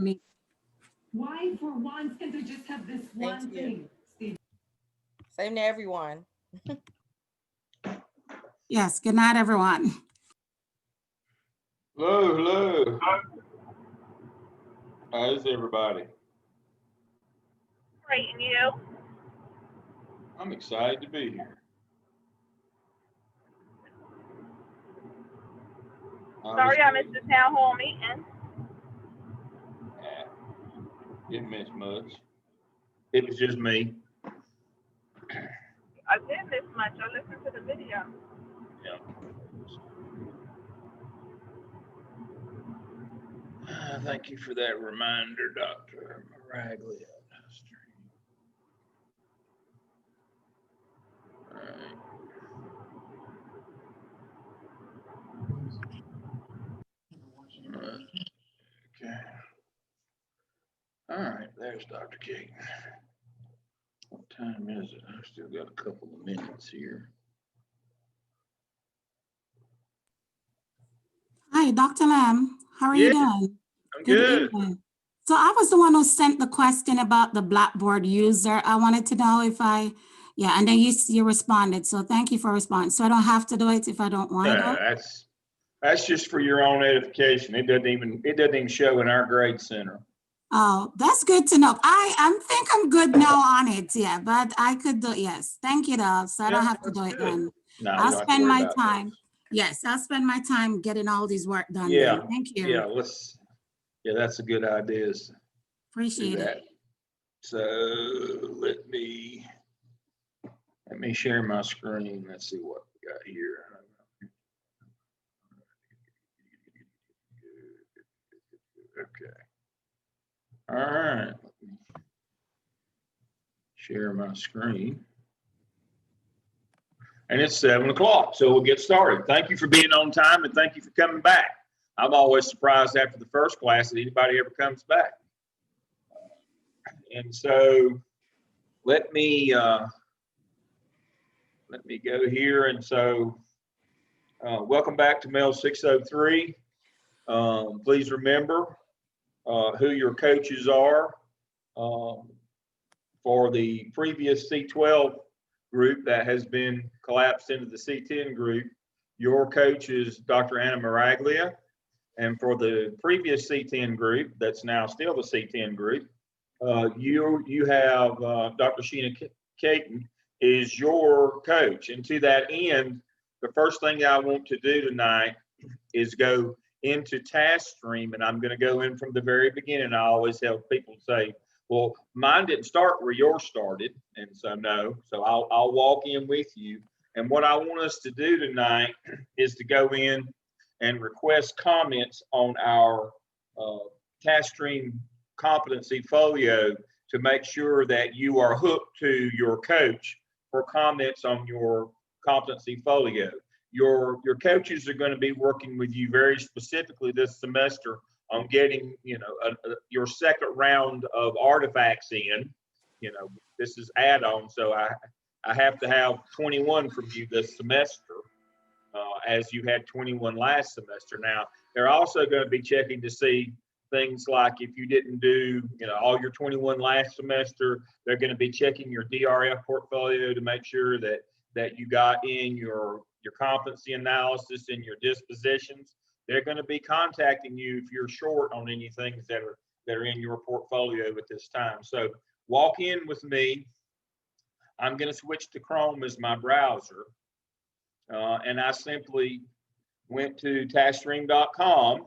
me. Why for once can't we just have this one thing, Steve? Same to everyone. Yes, good night, everyone. Hello, hello. How's everybody? Great, and you? I'm excited to be here. Sorry I missed the town hall meeting. Didn't miss much. It was just me. I didn't miss much. I listened to the video. Yeah. Thank you for that reminder, Dr. Maraglia. All right. Okay. All right, there's Dr. King. What time is it? I've still got a couple of minutes here. Hi, Dr. Lam. How are you doing? I'm good. Evening. So I was the one who sent the question about the Blackboard user. I wanted to know if and then you responded. So thank you for responding. So I don't have to do it if I don't want to. That's just for your own edification. It doesn't even show in our grade center. Oh, that's good to know. I think I'm good now on it. Yeah, but I could do, yes. Thank you though. So I don't have to do it then. No, I'll spend my time. Those. Yes, I'll spend my time getting all these work done. Yeah. Then. Thank you. Yeah, that's a good idea. Appreciate it. So let me share my screen. Let's see what we got here. Okay. All right. Share my screen. And it's 7 o'clock, so we'll get started. Thank you for being on time and thank you for coming back. I'm always surprised after the first class that anybody ever comes back. And so let me go here. And so welcome back to Mels 603. Please remember who your coaches are. For the previous C12 group that has been collapsed into the C10 group, your coach is Dr. Anna Maraglia. And for the previous C10 group, that's now still the C10 group, you have Dr. Sheena Caton is your coach. And to that end, the first thing I want to do tonight is go into task stream, and I'm going to go in from the very beginning. I always have people say, well, mine didn't start where yours started. And so no, so I'll walk in with you. And what I want us to do tonight is to go in and request comments on our task stream competency folio to make sure that you are hooked to your coach for comments on your competency folio. Your coaches are going to be working with you very specifically this semester on getting, your second round of artifacts in. This is add-on, so I have to have 21 from you this semester, as you had 21 last semester. Now, they're also going to be checking to see things like if you didn't do, all your 21 last semester, they're going to be checking your DRF portfolio to make sure that you got in your competency analysis and your dispositions. They're going to be contacting you if you're short on any things that are in your portfolio at this time. So walk in with me. I'm going to switch to Chrome as my browser. And I simply went to taskstream.com,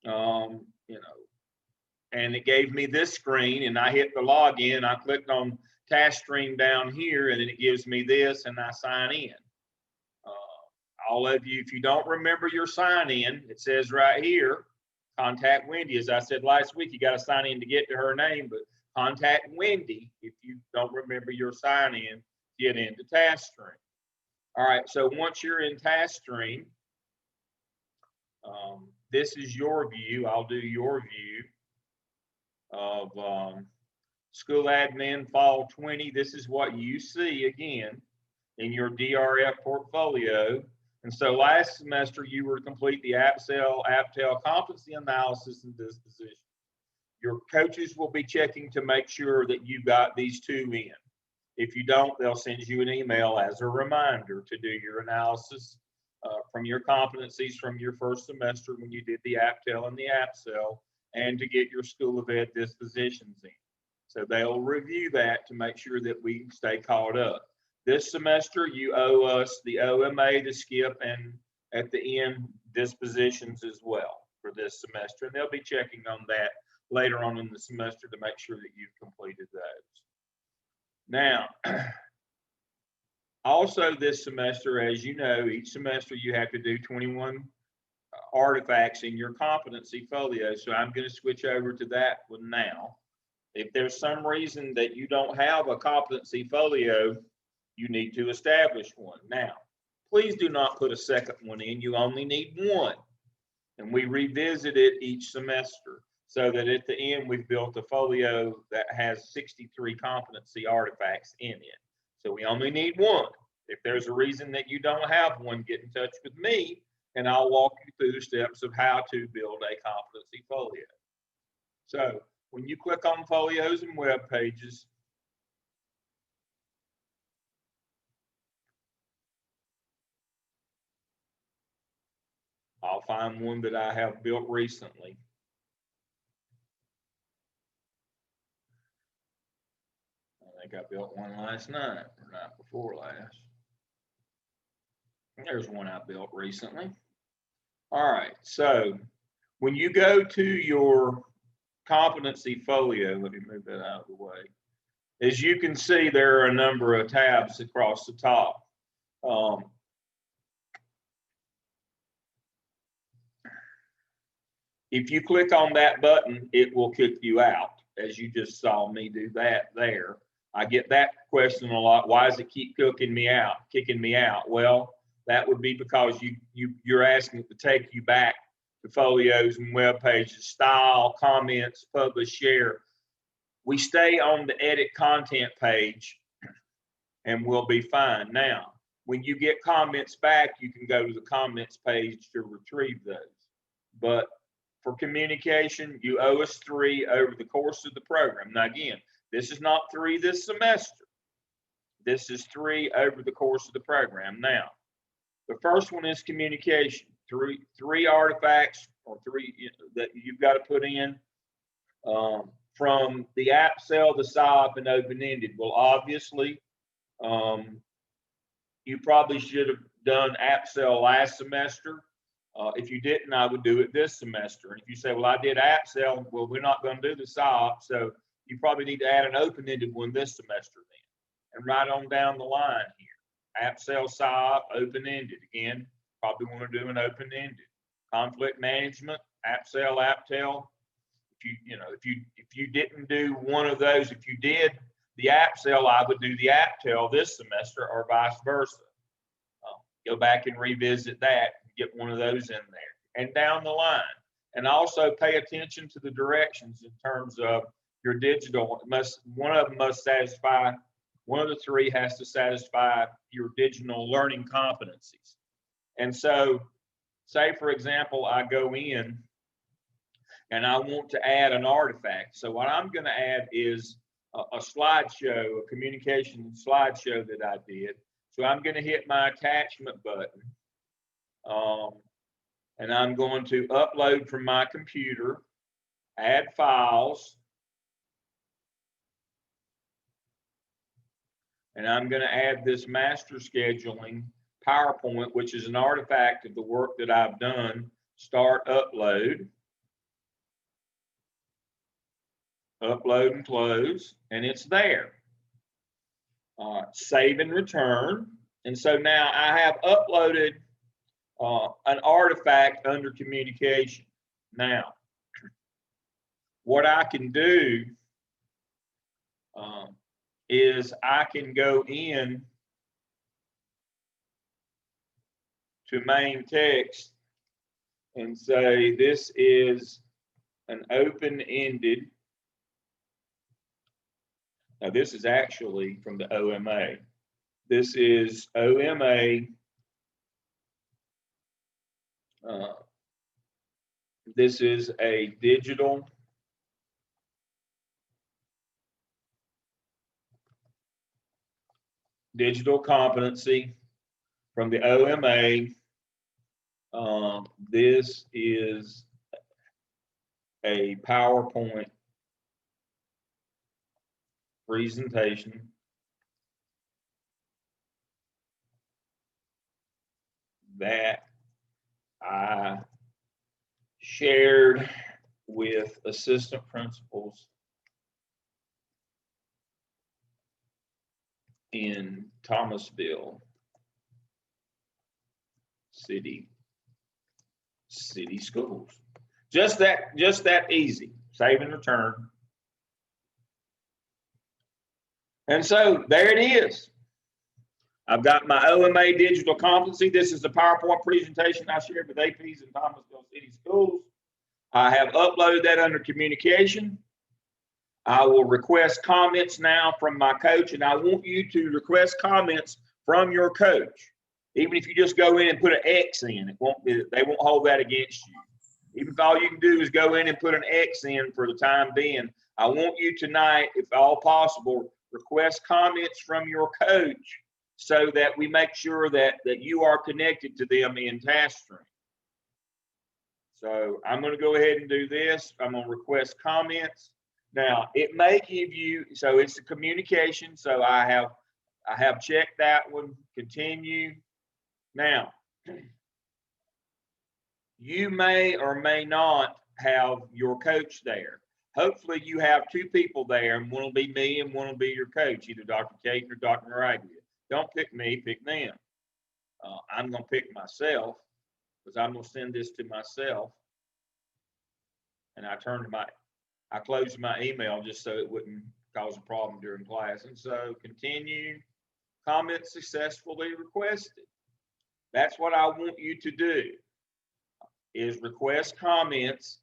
and it gave me this screen, and I hit the login. I clicked on TaskStream down here, and then it gives me this, and I sign in. All of you, if you don't remember your sign in, it says right here, contact Wendy. As I said last week, you got to sign in to get to her name, but contact Wendy if you don't remember your sign in, get into TaskStream. All right, so once you're in TaskStream, this is your view. I'll do your view of School Admin Fall 20. This is what you see again in your DRF portfolio. And so last semester, you were to complete the AppTel competency analysis and disposition. Your coaches will be checking to make sure that you got these 2 in. If you don't, they'll send you an email as a reminder to do your analysis from your competencies from your first semester when you did the APTEL and the APSEL, and to get your School of Ed dispositions in. So they'll review that to make sure that we stay caught up. This semester, you owe us the OMA, the skip, and at the end, dispositions as well for this semester. And they'll be checking on that later on in the semester to make sure that you've completed those. Now, also this semester, as you know, each semester you have to do 21 artifacts in your competency folio. So I'm going to switch over to that one now. If there's some reason that you don't have a competency folio, you need to establish one. Now, please do not put a second one in. You only need one. And we revisit it each semester so that at the end we've built a folio that has 63 competency artifacts in it. So we only need one. If there's a reason that you don't have one, get in touch with me and I'll walk you through the steps of how to build a competency folio. So when you click on folios and web pages, I'll find one that I have built recently. I think I built one last night or night before last. There's one I built recently. All right, so when you go to your competency folio, let me move that out of the way. As you can see, there are a number of tabs across the top. If you click on that button, it will kick you out, as you just saw me do that there. I get that question a lot. Why does it keep kicking me out? Well, that would be because you're asking it to take you back to folios and web pages, style, comments, publish, share. We stay on the edit content page and we'll be fine. Now, when you get comments back, you can go to the comments page to retrieve those. But for communication, you owe us 3 over the course of the program. Now, again, this is not 3 this semester. This is 3 over the course of the program. Now, the first one is communication. Three artifacts or 3 that you've got to put in from the APSEL, the SOP, and open-ended. Well, obviously, you probably should have done APSEL last semester. If you didn't, I would do it this semester. And if you say, well, I did APSEL, well, we're not going to do the SOP, so you probably need to add an open-ended one this semester then. And right on down the line here. APSEL, SOP, open-ended. Again, probably want to do an open-ended. Conflict management, APSEL, APTEL. If you didn't do one of those, if you did the APSEL, I would do the APTEL this semester or vice versa. Go back and revisit that, get one of those in there and down the line. And also pay attention to the directions in terms of your digital. One of them must satisfy, one of the 3 has to satisfy your digital learning competencies. And so, say for example, I go in and I want to add an artifact. So what I'm going to add is a slideshow, a communication slideshow that I did. So I'm going to hit my attachment button. And I'm going to upload from my computer, add files. And I'm going to add this master scheduling PowerPoint, which is an artifact of the work that I've done. Start upload. Upload and close, and it's there. Save and return. And so now I have uploaded an artifact under communication. Now, what I can do is I can go in to main text and say this is an open-ended. Now, this is actually from the OMA. This is OMA. This is a digital digital competency from the OMA. This is a PowerPoint presentation that I shared with assistant principals in Thomasville City schools. Just that easy, save and return. And so there it is. I've got my OMA digital competency. This is the PowerPoint presentation I shared with APs in Thomasville City Schools. I have uploaded that under communication. I will request comments now from my coach, and I want you to request comments from your coach. Even if you just go in and put an X in, they won't hold that against you. Even if all you can do is go in and put an X in for the time being, I want you tonight, if all possible, request comments from your coach so that we make sure that you are connected to them in TaskStream. So I'm going to go ahead and do this. I'm going to request comments. Now, it may give you, so it's the communication. So I have checked that one, continue. Now, you may or may not have your coach there. Hopefully you have two people there, and one will be me and one will be your coach, either Dr. Caton or Dr. Maraglia. Don't pick me, pick them. I'm going to pick myself because I'm going to send this to myself. And I closed my email just so it wouldn't cause a problem during class. And so continue, comment successfully requested. That's what I want you to do, is request comments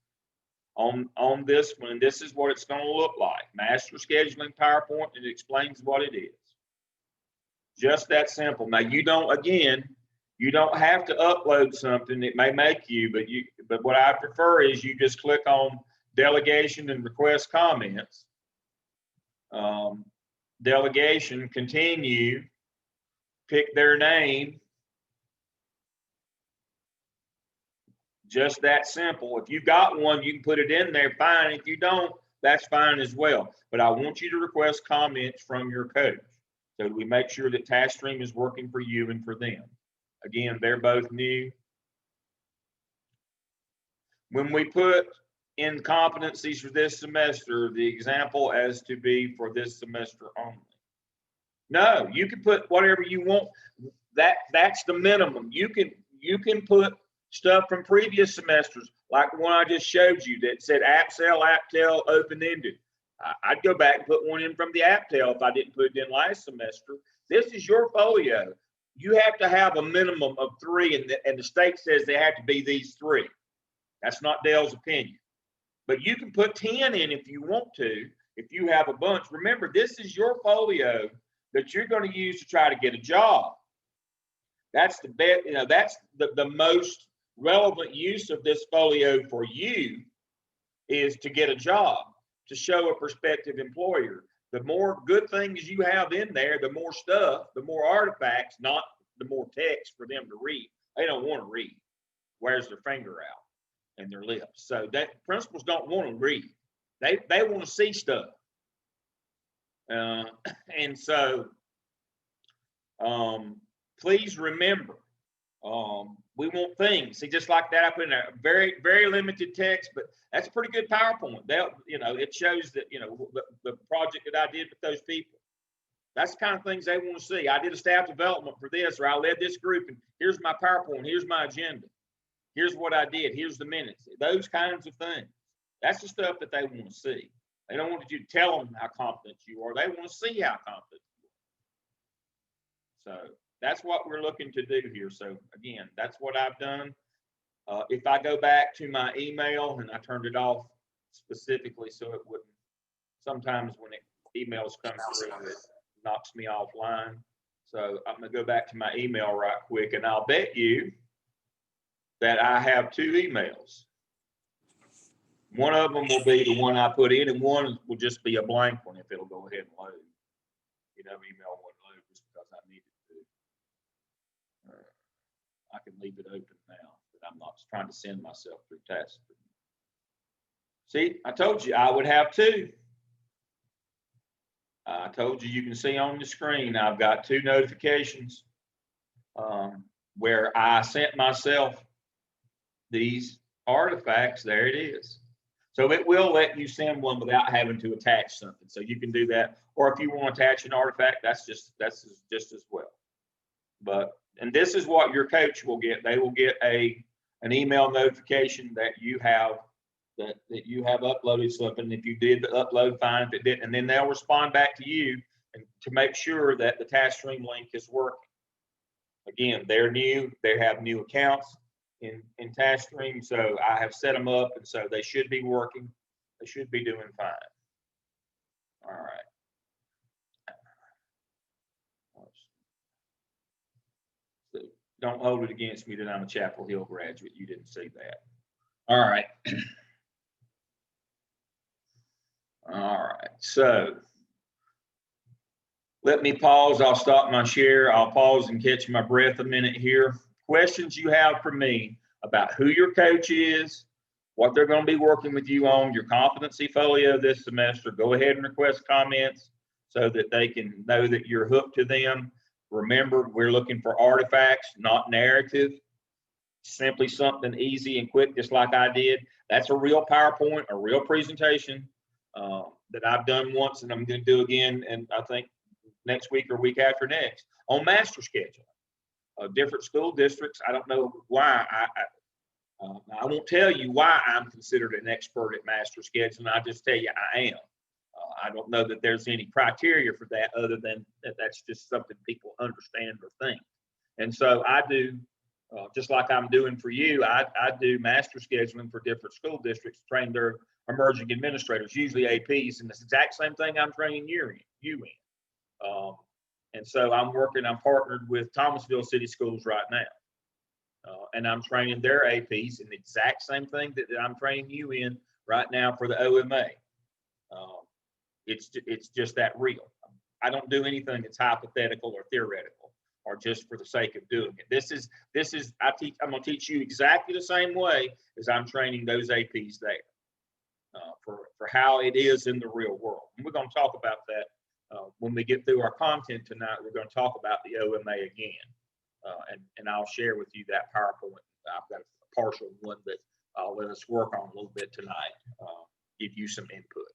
on this one. And this is what it's going to look like. Master scheduling PowerPoint, and it explains what it is. Just that simple. Now you don't have to upload something. It may make you, but what I prefer is you just click on delegation and request comments. Delegation, continue, pick their name. Just that simple. If you got one, you can put it in there, fine. If you don't, that's fine as well. But I want you to request comments from your coach so we make sure that TaskStream is working for you and for them. Again, they're both new. When we put in competencies for this semester, the example as to be for this semester only. No, you can put whatever you want. That's the minimum. You can put stuff from previous semesters, like the one I just showed you that said AppTel, open-ended. I'd go back and put one in from the AppTel if I didn't put it in last semester. This is your folio. You have to have a minimum of 3, and the state says they have to be these 3. That's not Dale's opinion. But you can put 10 in if you want to, if you have a bunch. Remember, this is your folio that you're going to use to try to get a job. That's the best, that's the most relevant use of this folio for you is to get a job, to show a prospective employer. The more good things you have in there, the more stuff, the more artifacts, not the more text for them to read. They don't want to read. Wears their finger out and their lips. So that principals don't want to read. They want to see stuff. And so please remember, we want things. See, just like that, I put in a very, very limited text, but that's a pretty good PowerPoint. It shows that, the project that I did with those people. That's the kind of things they want to see. I did a staff development for this, or I led this group, and here's my PowerPoint, here's my agenda. Here's what I did, here's the minutes. Those kinds of things. That's the stuff that they want to see. They don't want you to tell them how competent you are. They want to see how competent you are. So that's what we're looking to do here. So again, that's what I've done. If I go back to my email, and I turned it off specifically so it wouldn't, sometimes when emails come through, it knocks me offline. So I'm gonna go back to my email right quick, and I'll bet you that I have 2 emails. One of them will be the one I put in, and one will just be a blank one if it'll go ahead and load. Email won't load just because I I can leave it open now, but I'm not trying to send myself through tests. See, I told you I would have two. I told you can see on the screen, I've got two notifications where I sent myself these artifacts. There it is. So it will let you send one without having to attach something. So you can do that. Or if you want to attach an artifact, that's just as well. But, and this is what your coach will get. They will get an email notification that you have uploaded something. If you did the upload, fine. If it didn't, and then they'll respond back to you and to make sure that the task stream link is working. Again, they're new. They have new accounts in task stream, so I have set them up, and so they should be working. They should be doing fine. All right. So don't hold it against me that I'm a Chapel Hill graduate. You didn't see that. All right. All right. So let me pause. I'll stop my share. I'll pause and catch my breath a minute here. Questions you have for me about who your coach is, what they're going to be working with you on, your competency folio this semester. Go ahead and request comments so that they can know that you're hooked to them. Remember, we're looking for artifacts, not narrative. Simply something easy and quick, just like I did. That's a real PowerPoint, a real presentation that I've done once, and I'm going to do again, and I think next week or week after next, on master scheduling. Different school districts, I don't know why. I won't tell you why I'm considered an expert at master scheduling. I just tell you I am. I don't know that there's any criteria for that other than that's just something people understand or think. And so I do, just like I'm doing for you, I do master scheduling for different school districts, train their emerging administrators, usually APs, and it's the exact same thing I'm training you in. And so I'm partnered with Thomasville City Schools right now. And I'm training their APs in the exact same thing that I'm training you in right now for the OMA. It's just that real. I don't do anything that's hypothetical or theoretical or just for the sake of doing it. I'm gonna teach you exactly the same way as I'm training those APs there for how it is in the real world. And we're gonna talk about that when we get through our content tonight. We're gonna talk about the OMA again. And I'll share with you that PowerPoint. I've got a partial one that I'll let us work on a little bit tonight, give you some input.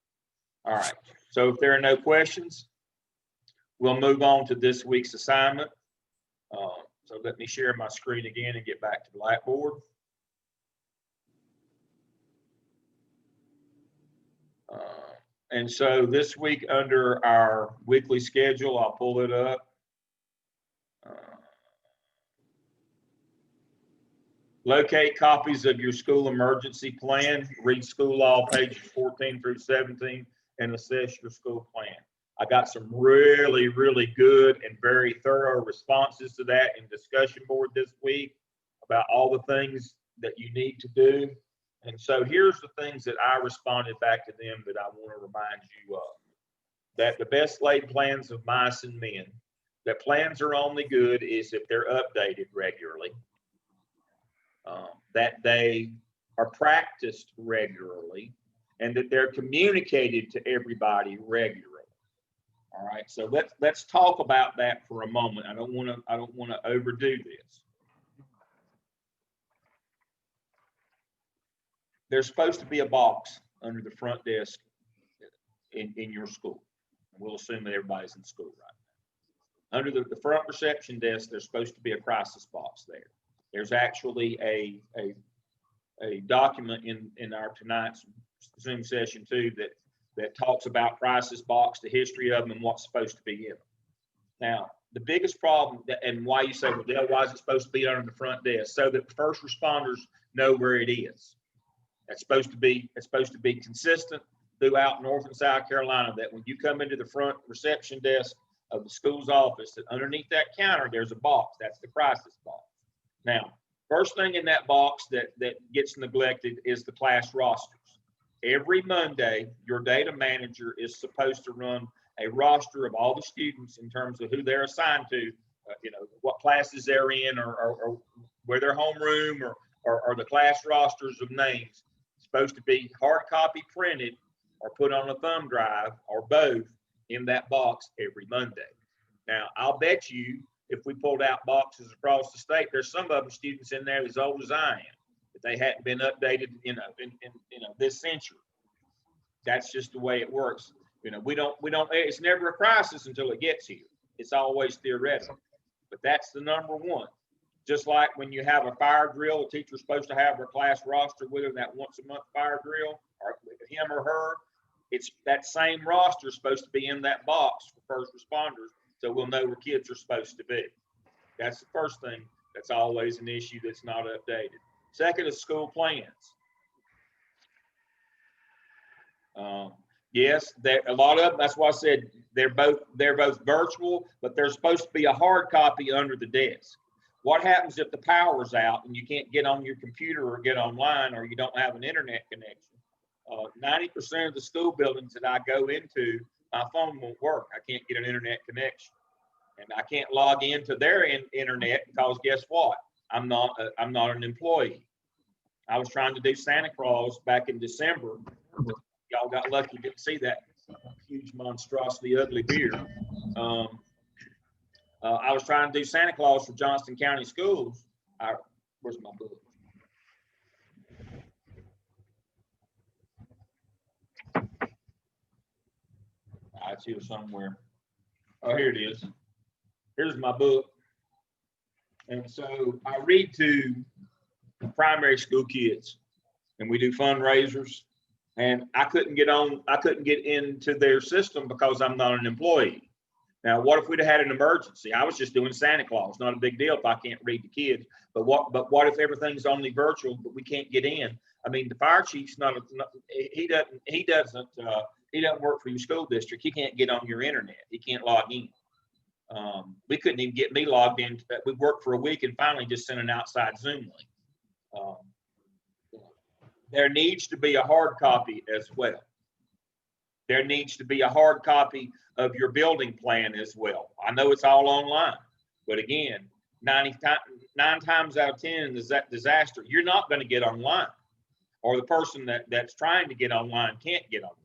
All right, so if there are no questions, we'll move on to this week's assignment. So let me share my screen again and get back to Blackboard. And so this week under our weekly schedule, I'll pull it up. Locate copies of your school emergency plan, read school law pages 14 through 17, and assess your school plan. I got some really, really good and very thorough responses to that in discussion board this week about all the things that you need to do. And so here's the things that I responded back to them that I want to remind you of. That the best laid plans of mice and men, that plans are only good is if they're updated regularly. That they are practiced regularly, and that they're communicated to everybody regularly. All right, so let's talk about that for a moment. I don't want to overdo this. There's supposed to be a box under the front desk in your school. We'll assume that everybody's in school right now. Under the front reception desk, there's supposed to be a crisis box there. There's actually a document in our tonight's Zoom session too that talks about crisis box, the history of them, and what's supposed to be in them. Now, the biggest problem and why you say, well, Dale, why is it supposed to be under the front desk? So that first responders know where it is. It's supposed to be consistent throughout North and South Carolina, that when you come into the front reception desk of the school's office, that underneath that counter, there's a box. That's the crisis box. Now, first thing in that box that gets neglected is the class rosters. Every Monday, your data manager is supposed to run a roster of all the students in terms of who they're assigned to, what classes they're in or where their homeroom or the class rosters of names supposed to be hard copy printed or put on a thumb drive or both in that box every Monday. Now, I'll bet you if we pulled out boxes across the state, there's some of them students in there as old as I am, but they hadn't been updated, in this century. That's just the way it works. We don't, it's never a crisis until it gets here. It's always theoretical, but that's the number one. Just like when you have a fire drill, the teacher's supposed to have her class roster with her, that once a month fire drill, or him or her, it's that same roster is supposed to be in that box for first responders, so we'll know where kids are supposed to be. That's the first thing that's always an issue that's not updated. Second is school plans. Yes, a lot of them, that's why I said they're both virtual, but there's supposed to be a hard copy under the desk. What happens if the power's out and you can't get on your computer or get online, or you don't have an internet connection? 90% of the school buildings that I go into, my phone won't work. I can't get an internet connection, and I can't log into their internet because guess what? I'm not an employee. I was trying to do Santa Claus back in December. Y'all got lucky to see that huge monstrosity, ugly beard. I was trying to do Santa Claus for Johnston County Schools. Where's my book? It's here somewhere. Oh, here it is. Here's my book. And so I read to primary school kids, and we do fundraisers. And I couldn't get into their system because I'm not an employee. Now, what if we'd have had an emergency? I was just doing Santa Claus, not a big deal if I can't read the kids. But what if everything's only virtual, but we can't get in? I mean, the fire chief's he doesn't work for your school district. He can't get on your internet. He can't log in. We couldn't even get me logged in. We worked for a week and finally just sent an outside Zoom link. There needs to be a hard copy as well. There needs to be a hard copy of your building plan as well. I know it's all online, but again, 9 times out of 10 in the disaster, you're not going to get online, or the person that's trying to get online can't get online.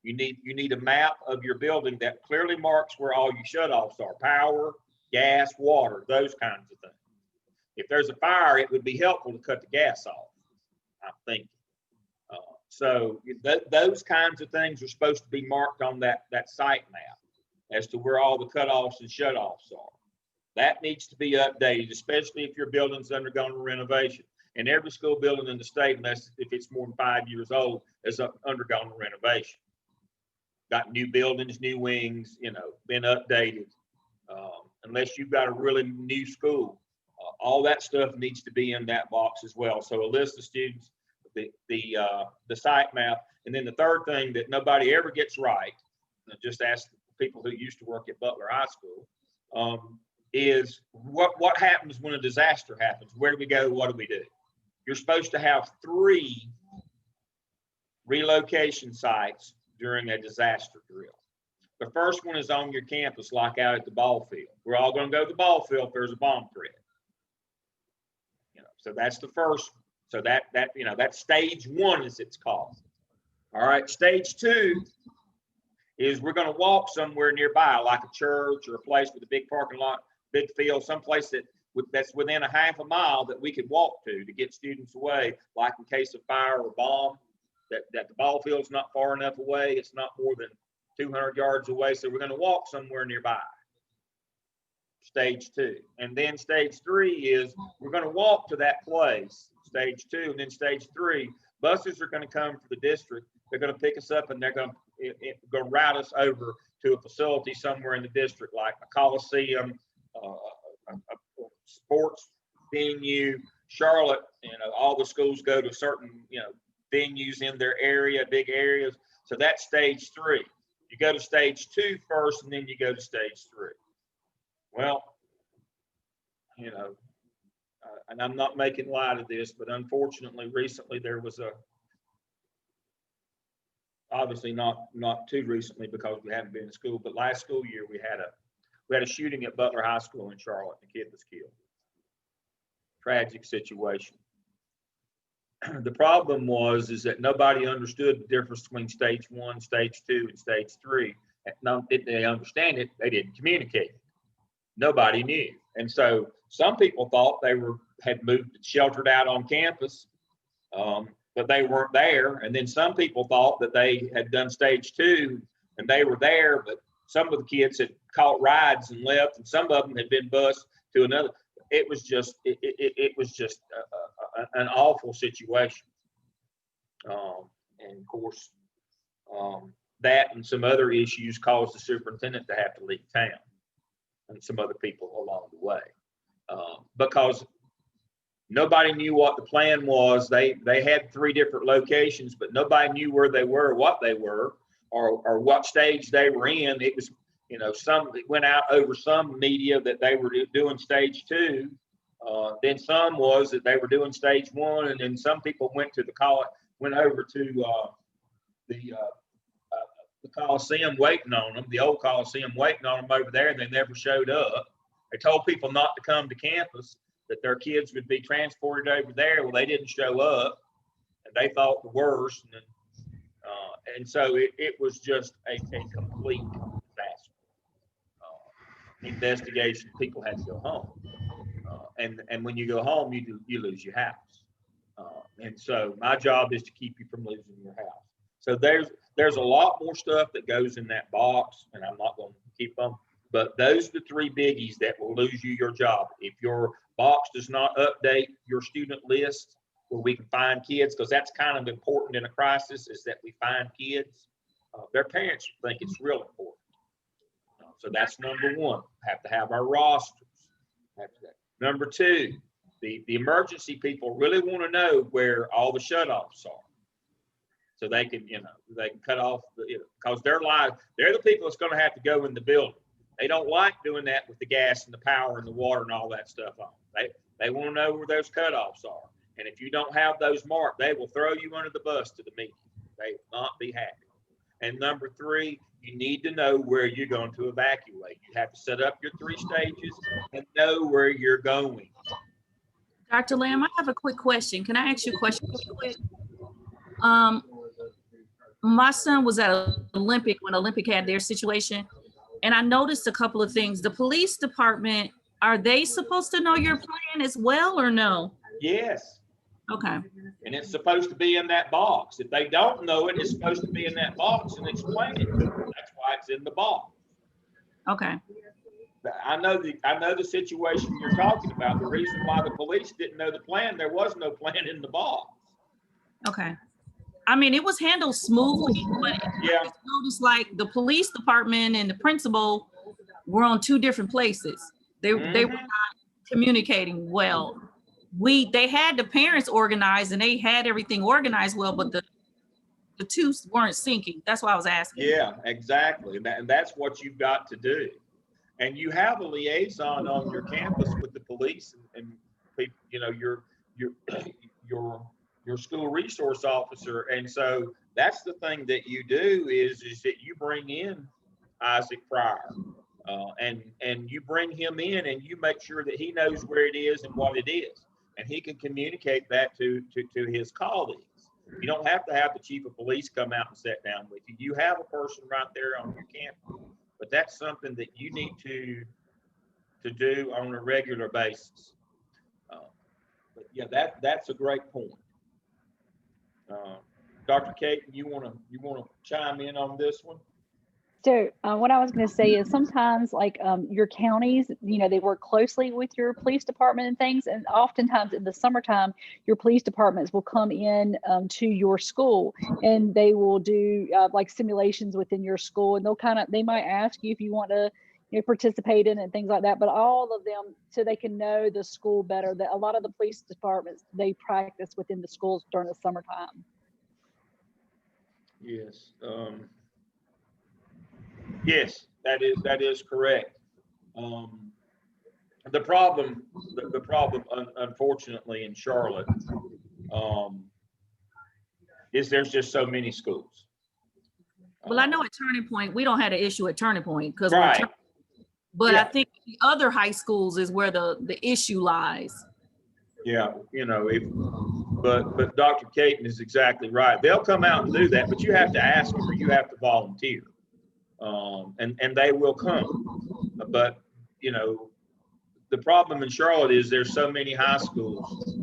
You need a map of your building that clearly marks where all your shutoffs are: power, gas, water, those kinds of things. If there's a fire, it would be helpful to cut the gas off, I'm thinking. So those kinds of things are supposed to be marked on that site map as to where all the cutoffs and shutoffs are. That needs to be updated, especially if your building's undergone a renovation. And every school building in the state, unless if it's more than 5 years old, has undergone a renovation. Got new buildings, new wings, been updated. Unless you've got a really new school, all that stuff needs to be in that box as well. So a list of students, the site map, and then the third thing that nobody ever gets right, and just ask people who used to work at Butler High School, is what happens when a disaster happens? Where do we go? What do we do? You're supposed to have 3 relocation sites during a disaster drill. The first one is on your campus, like out at the ball field. We're all going to go to the ball field if there's a bomb threat. So that's the first. So that's stage 1, as it's called. All right, stage 2 is we're going to walk somewhere nearby, like a church or a place with a big parking lot, big field, someplace that's within a half a mile that we could walk to get students away, like in case of fire or bomb, that the ball field's not far enough away. It's not more than 200 yards away. So we're going to walk somewhere nearby. Stage 2. And then stage 3 is we're going to walk to that place. Stage 2, and then stage 3, buses are going to come for the district. They're going to pick us up and they're going to route us over to a facility somewhere in the district, like a coliseum, a sports venue. Charlotte, all the schools go to certain, venues in their area, big areas. So that's stage 3. You go to stage 2 first, and then you go to stage 3. Well, and I'm not making light of this, but unfortunately, recently there was obviously not too recently because we haven't been in school, but last school year we had a shooting at Butler High School in Charlotte. The kid was killed. tragic situation. The problem is that nobody understood the difference between stage 1, stage 2, and stage 3. And not did they understand it, they didn't communicate it. Nobody knew. And so some people thought they had moved, sheltered out on campus, but they weren't there. And then some people thought that they had done stage 2 and they were there, but some of the kids had caught rides and left, and some of them had been bused to another. It was just an awful situation. And of course, that and some other issues caused the superintendent to have to leave town, and some other people along the way, because nobody knew what the plan was. They had 3 different locations, but nobody knew where they were, what they were, or what stage they were in. It was, some it went out over some media that they were doing stage 2. Then some was that they were doing stage 1, and then some people went over to the Coliseum waiting on them, the old Coliseum waiting on them over there, and they never showed up. They told people not to come to campus, that their kids would be transported over there. Well, they didn't show up, and they thought the worst. And so it was just a complete disaster. Investigation, people had to go home. And when you go home, you lose your house. And so my job is to keep you from losing your house. So there's a lot more stuff that goes in that box, and I'm not going to keep them, but those are the 3 biggies that will lose you your job. If your box does not update your student list where we can find kids, because that's kind of important in a crisis, is that we find kids. Their parents think it's real important. So that's number 1. Have to have our rosters. Number 2, the emergency people really want to know where all the shutoffs are, so they can cut off because they're the people that's going to have to go in the building. They don't like doing that with the gas and the power and the water and all that stuff on. They want to know where those cutoffs are, and if you don't have those marked, they will throw you under the bus to the meeting. They will not be happy. And number 3, you need to know where you're going to evacuate. You have to set up your 3 stages and know where you're going. Dr. Lamb, I have a quick question. Can I ask you a question real quick? My son was at Olympic when Olympic had their situation, and I noticed a couple of things. The police department, are they supposed to know your plan as well or no? Yes. Okay. And it's supposed to be in that box. If they don't know it, it's supposed to be in that box and explain it. That's why it's in the box. Okay. I know the situation you're talking about. The reason why the police didn't know the plan, there was no plan in the box. Okay. I mean, it was handled smoothly, but Yeah. I just noticed like the police department and the principal were on 2 different places. They were not communicating well. They had the parents organized and they had everything organized well, but the 2 weren't syncing. That's why I was asking. Yeah, exactly. And that's what you've got to do. And you have a liaison on your campus with the police and people, your school resource officer. And so that's the thing that you do is that you bring in Isaac Pryor, and you bring him in and you make sure that he knows where it is and what it is, and he can communicate that to his colleagues. You don't have to have the chief of police come out and sit down with you. You have a person right there on your campus, but that's something that you need to do on a regular basis. But yeah, that's a great point. Dr. Kate, you want to chime in on this one? So what I was going to say is sometimes like your counties, they work closely with your police department and things. And oftentimes in the summertime, your police departments will come in to your school and they will do like simulations within your school. And they might ask you if you want to participate in it and things like that. But all of them, so they can know the school better, that a lot of the police departments, they practice within the schools during the summertime. Yes. Yes, that is correct. The problem, unfortunately, in Charlotte, is there's just so many schools. Well, I know at Turning Point, we don't have an issue at Turning Point because Right. But Yeah. I think the other high schools is where the issue lies. Yeah, you know, but Dr. Caton is exactly right. They'll come out and do that, but you have to ask them or you have to volunteer. And they will come. But, you know, the problem in Charlotte is there's so many high schools.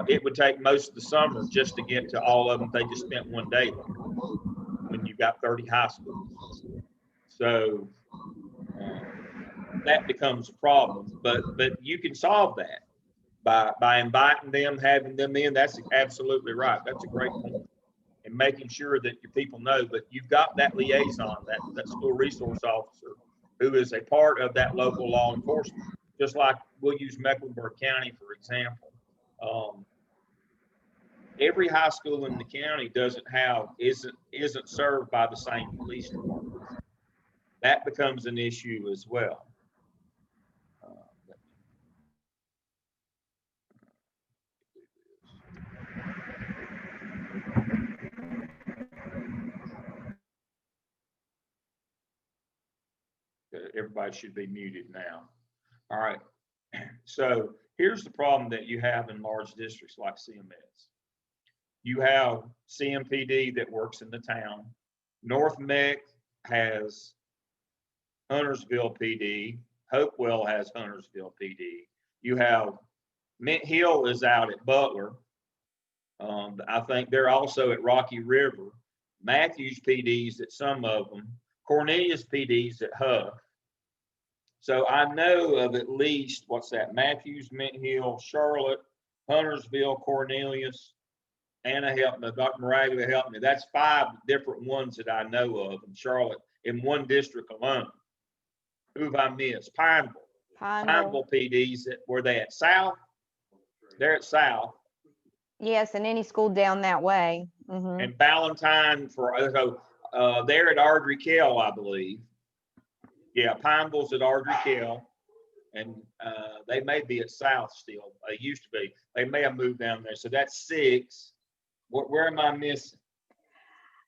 It would take most of the summer just to get to all of them. They just spent one day there when you've got 30 high schools. So that becomes a problem, but you can solve that by inviting them, having them in. That's absolutely right. That's a great point. And making sure that your people know, but you've got that liaison, that school resource officer who is a part of that local law enforcement. Just like we'll use Mecklenburg County, for example. Every high school in the county isn't served by the same police department. That becomes an issue as well. Everybody should be muted now. All right. So here's the problem that you have in large districts like CMS. You have CMPD that works in the town. North Meck has Huntersville PD. Hopewell has Huntersville PD. You have Mint Hill is out at Butler. I think they're also at Rocky River. Matthews PD's at some of them. Cornelius PD's at Huff. So I know of at least, what's that? Matthews, Mint Hill, Charlotte, Huntersville, Cornelius, Anna helped me, Dr. Maraglia helped me. That's 5 different ones that I know of in Charlotte in one district alone. Who have I missed? Pineville. Pineville PD's, were they at South? They're at South. Yes, and any school down that way. And Ballantyne they're at Ardrey Kell, I believe. Yeah, Pineville's at Ardrey Kell, and they may be at South still. They used to be. They may have moved down there. So that's 6. Where am I missing?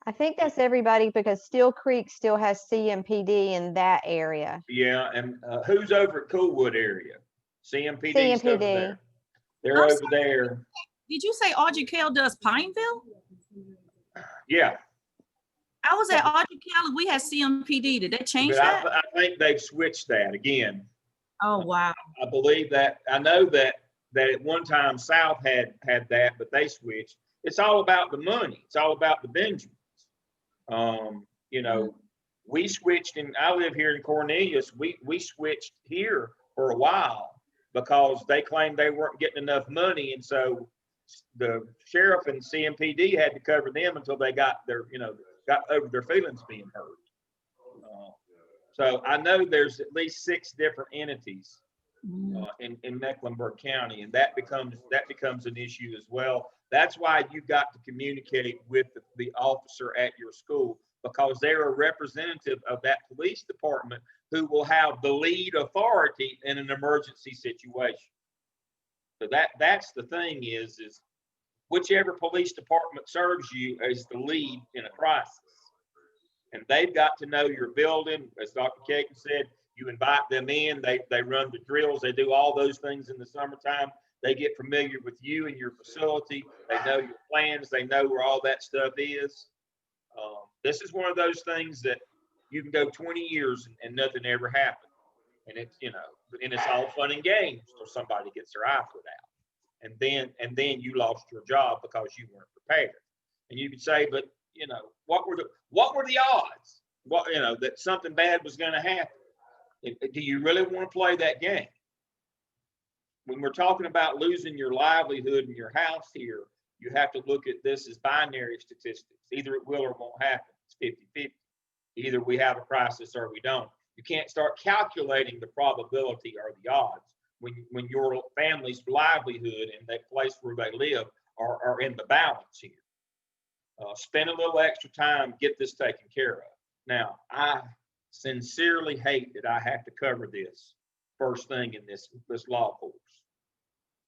I think that's everybody because Steel Creek still has CMPD in that area. Yeah, and who's over at Coolwood area? CMPD's over there. They're I'm over sorry. there. Did you say Audrey Kell does Pineville? Yeah. I was at Audrey Kell and we had CMPD. Did they change But that? I think they've switched that again. Oh, wow. I believe that. I know that at one time South had that, but they switched. It's all about the money. It's all about the Benjamins. You know, we switched, and I live here in Cornelius. We switched here for a while because they claimed they weren't getting enough money, and so the sheriff and CMPD had to cover them until they got over their feelings being hurt. So I know there's at least 6 different entities in Mecklenburg County, and that becomes an issue as well. That's why you've got to communicate with the officer at your school, because they're a representative of that police department who will have the lead authority in an emergency situation. So that's the thing is whichever police department serves you as the lead in a crisis. And they've got to know your building. As Dr. Caton said, you invite them in, they run the drills, they do all those things in the summertime. They get familiar with you and your facility. They know your plans. They know where all that stuff is. This is one of those things that you can go 20 years and nothing ever happened. And it's all fun and games until somebody gets their eye put out. And then you lost your job because you weren't prepared. And you could say, but what were the odds? That something bad was going to happen. Do you really want to play that game? When we're talking about losing your livelihood and your house here, you have to look at this as binary statistics. Either it will or won't happen. It's 50-50. Either we have a crisis or we don't. You can't start calculating the probability or the odds when your family's livelihood and that place where they live are in the balance here. Spend a little extra time, get this taken care of. Now, I sincerely hate that I have to cover this first thing in this law course.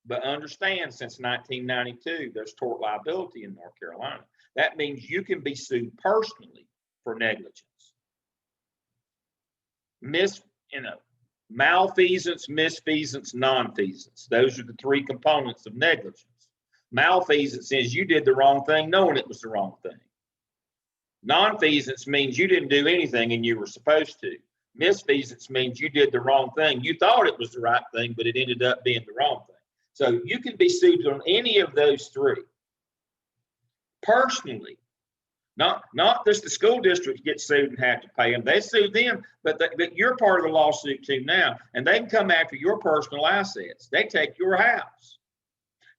But understand, since 1992, there's tort liability in North Carolina. That means you can be sued personally for negligence. malfeasance, misfeasance, nonfeasance. Those are the three components of negligence. Malfeasance is you did the wrong thing knowing it was the wrong thing. Nonfeasance means you didn't do anything and you were supposed to. Misfeasance means you did the wrong thing. You thought it was the right thing, but it ended up being the wrong thing. So you can be sued on any of those three. Personally, not just the school district gets sued and have to pay them. They sue them, but you're part of the lawsuit too now, and they can come after your personal assets. They take your house.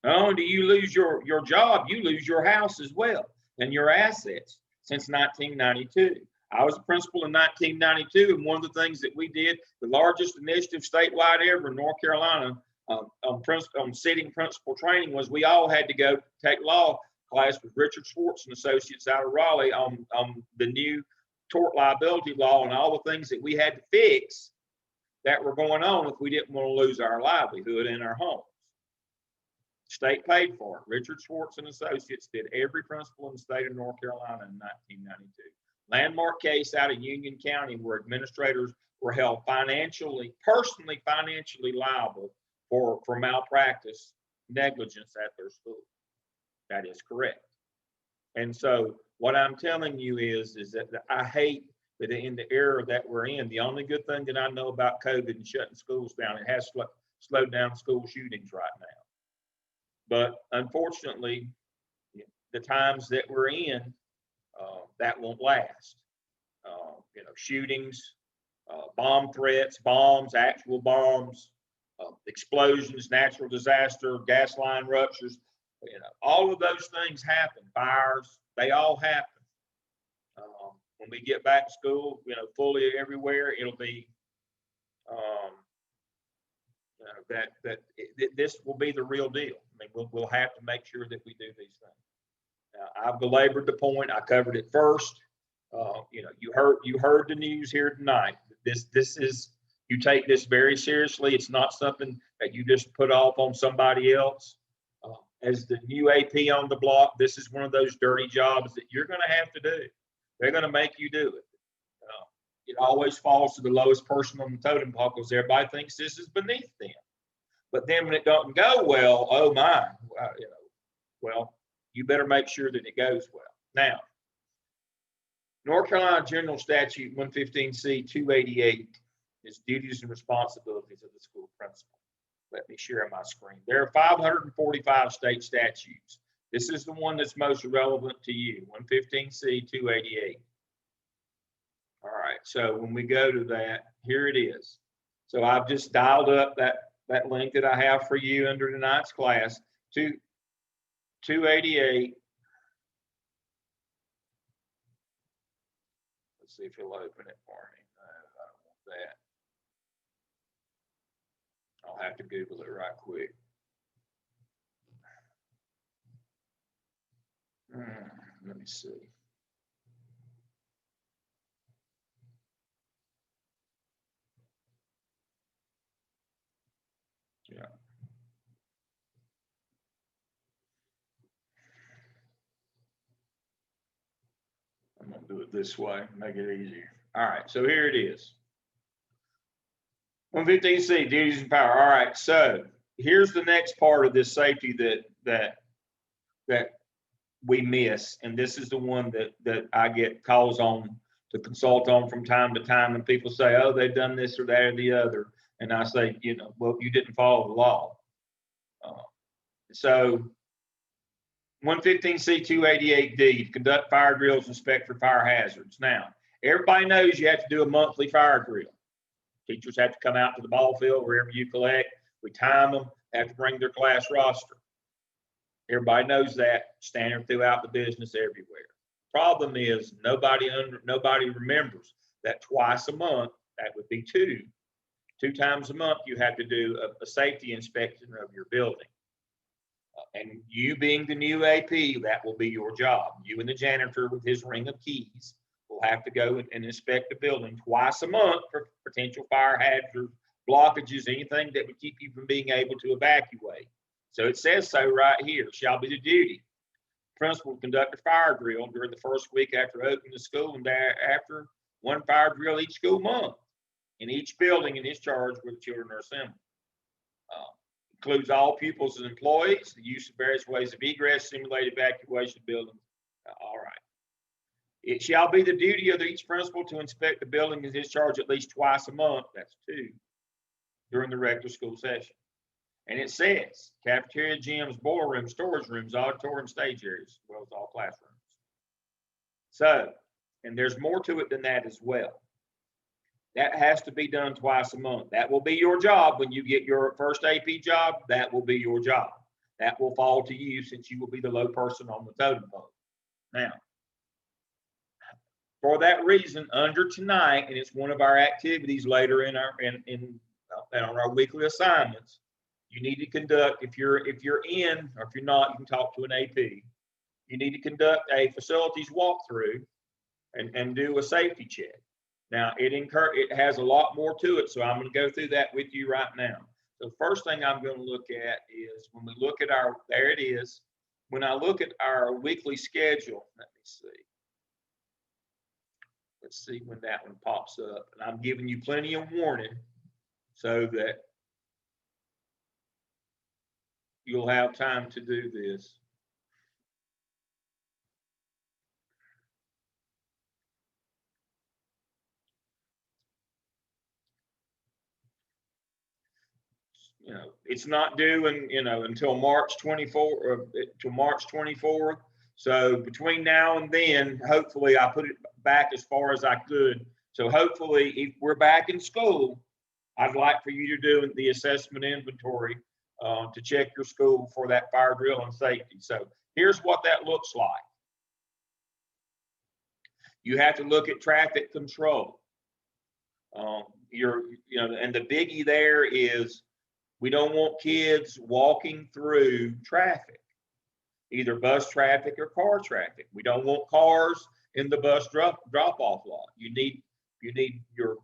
Not only do you lose your job, you lose your house as well and your assets since 1992. I was a principal in 1992, and one of the things that we did, the largest initiative statewide ever in North Carolina on sitting principal training, was we all had to go take law class with Richard Schwartz and Associates out of Raleigh on the new tort liability law and all the things that we had to fix that were going on if we didn't want to lose our livelihood and our homes. State paid for it. Richard Schwartz and Associates did every principal in the state of North Carolina in 1992. Landmark case out of Union County where administrators were held personally financially liable for malpractice, negligence at their school. That is correct. And so what I'm telling you is that I hate that in the era that we're in, the only good thing that I know about COVID and shutting schools down, it has slowed down school shootings right now. But unfortunately, the times that we're in, that won't last. Shootings, bomb threats, bombs, actual bombs, explosions, natural disaster, gas line ruptures, all of those things happen. Fires, they all happen. When we get back to school, fully everywhere, it'll be this will be the real deal. I mean, we'll have to make sure that we do these things. Now, I've belabored the point. I covered it first. You heard the news here tonight. This is, you take this very seriously. It's not something that you just put off on somebody else. As the new AP on the block, this is one of those dirty jobs that you're going to have to do. They're going to make you do it. It always falls to the lowest person on the totem pole because everybody thinks this is beneath them. But then when it doesn't go well, oh my, well, you better make sure that it goes well. Now, North Carolina General Statute 115C 288 is duties and responsibilities of the school principal. Let me share my screen. There are 545 state statutes. This is the one that's most relevant to you, 115C 288. All right, so when we go to that, here it is. So I've just dialed up that link that I have for you under tonight's class, 288. Let's see if he'll open it for me. No, I don't want that. I'll have to Google it right quick. Let me see. Yeah. I'm going to do it this way, make it easier. All right, so here it is. 115C, duties and power. All right, so here's the next part of this safety that we miss, and this is the one that I get calls on to consult on from time to time, and people say, oh, they've done this or that or the other, and I say, well, you didn't follow the law. So 115C 288D, conduct fire drills, inspect for fire hazards. Now, everybody knows you have to do a monthly fire drill. Teachers have to come out to the ball field, wherever you collect. We time them, have to bring their class roster. Everybody knows that, standard throughout the business everywhere. Problem is nobody remembers that twice a month, that would be two times a month, you have to do a safety inspection of your building. And you being the new AP, that will be your job. You and the janitor with his ring of keys will have to go and inspect the building twice a month for potential fire hazards, blockages, anything that would keep you from being able to evacuate. So it says so right here, shall be the duty. Principal will conduct a fire drill during the first week after opening the school and after one fire drill each school month. in each building in his charge where the children are assembled. Includes all pupils and employees, the use of various ways of egress, simulated evacuation buildings. All right. It shall be the duty of each principal to inspect the building in his charge at least twice a month, that's 2, during the regular school session. And it says cafeteria, gyms, boiler rooms, storage rooms, auditorium, stage areas, as well as all classrooms. So, and there's more to it than that as well. That has to be done twice a month. That will be your job when you get your first AP job. That will be your job. That will fall to you since you will be the low person on the totem pole. Now, for that reason, under tonight, and it's one of our activities later in our on our weekly assignments, you need to conduct, if you're in, or if you're not, you can talk to an AP. You need to conduct a facilities walkthrough and do a safety check. Now, it has a lot more to it, so I'm going to go through that with you right now. So the first thing I'm going to look at is when we look at our, there it is. When I look at our weekly schedule, let me see. Let's see when that one pops up. And I'm giving you plenty of warning so that you'll have time to do this. You know, it's not due until March 24th or to March 24th. So between now and then, hopefully I put it back as far as I could. So hopefully if we're back in school, I'd like for you to do the assessment inventory to check your school for that fire drill and safety. So here's what that looks like. You have to look at traffic control. And the biggie there is we don't want kids walking through traffic, either bus traffic or car traffic. We don't want cars in the bus drop-off lot. You need your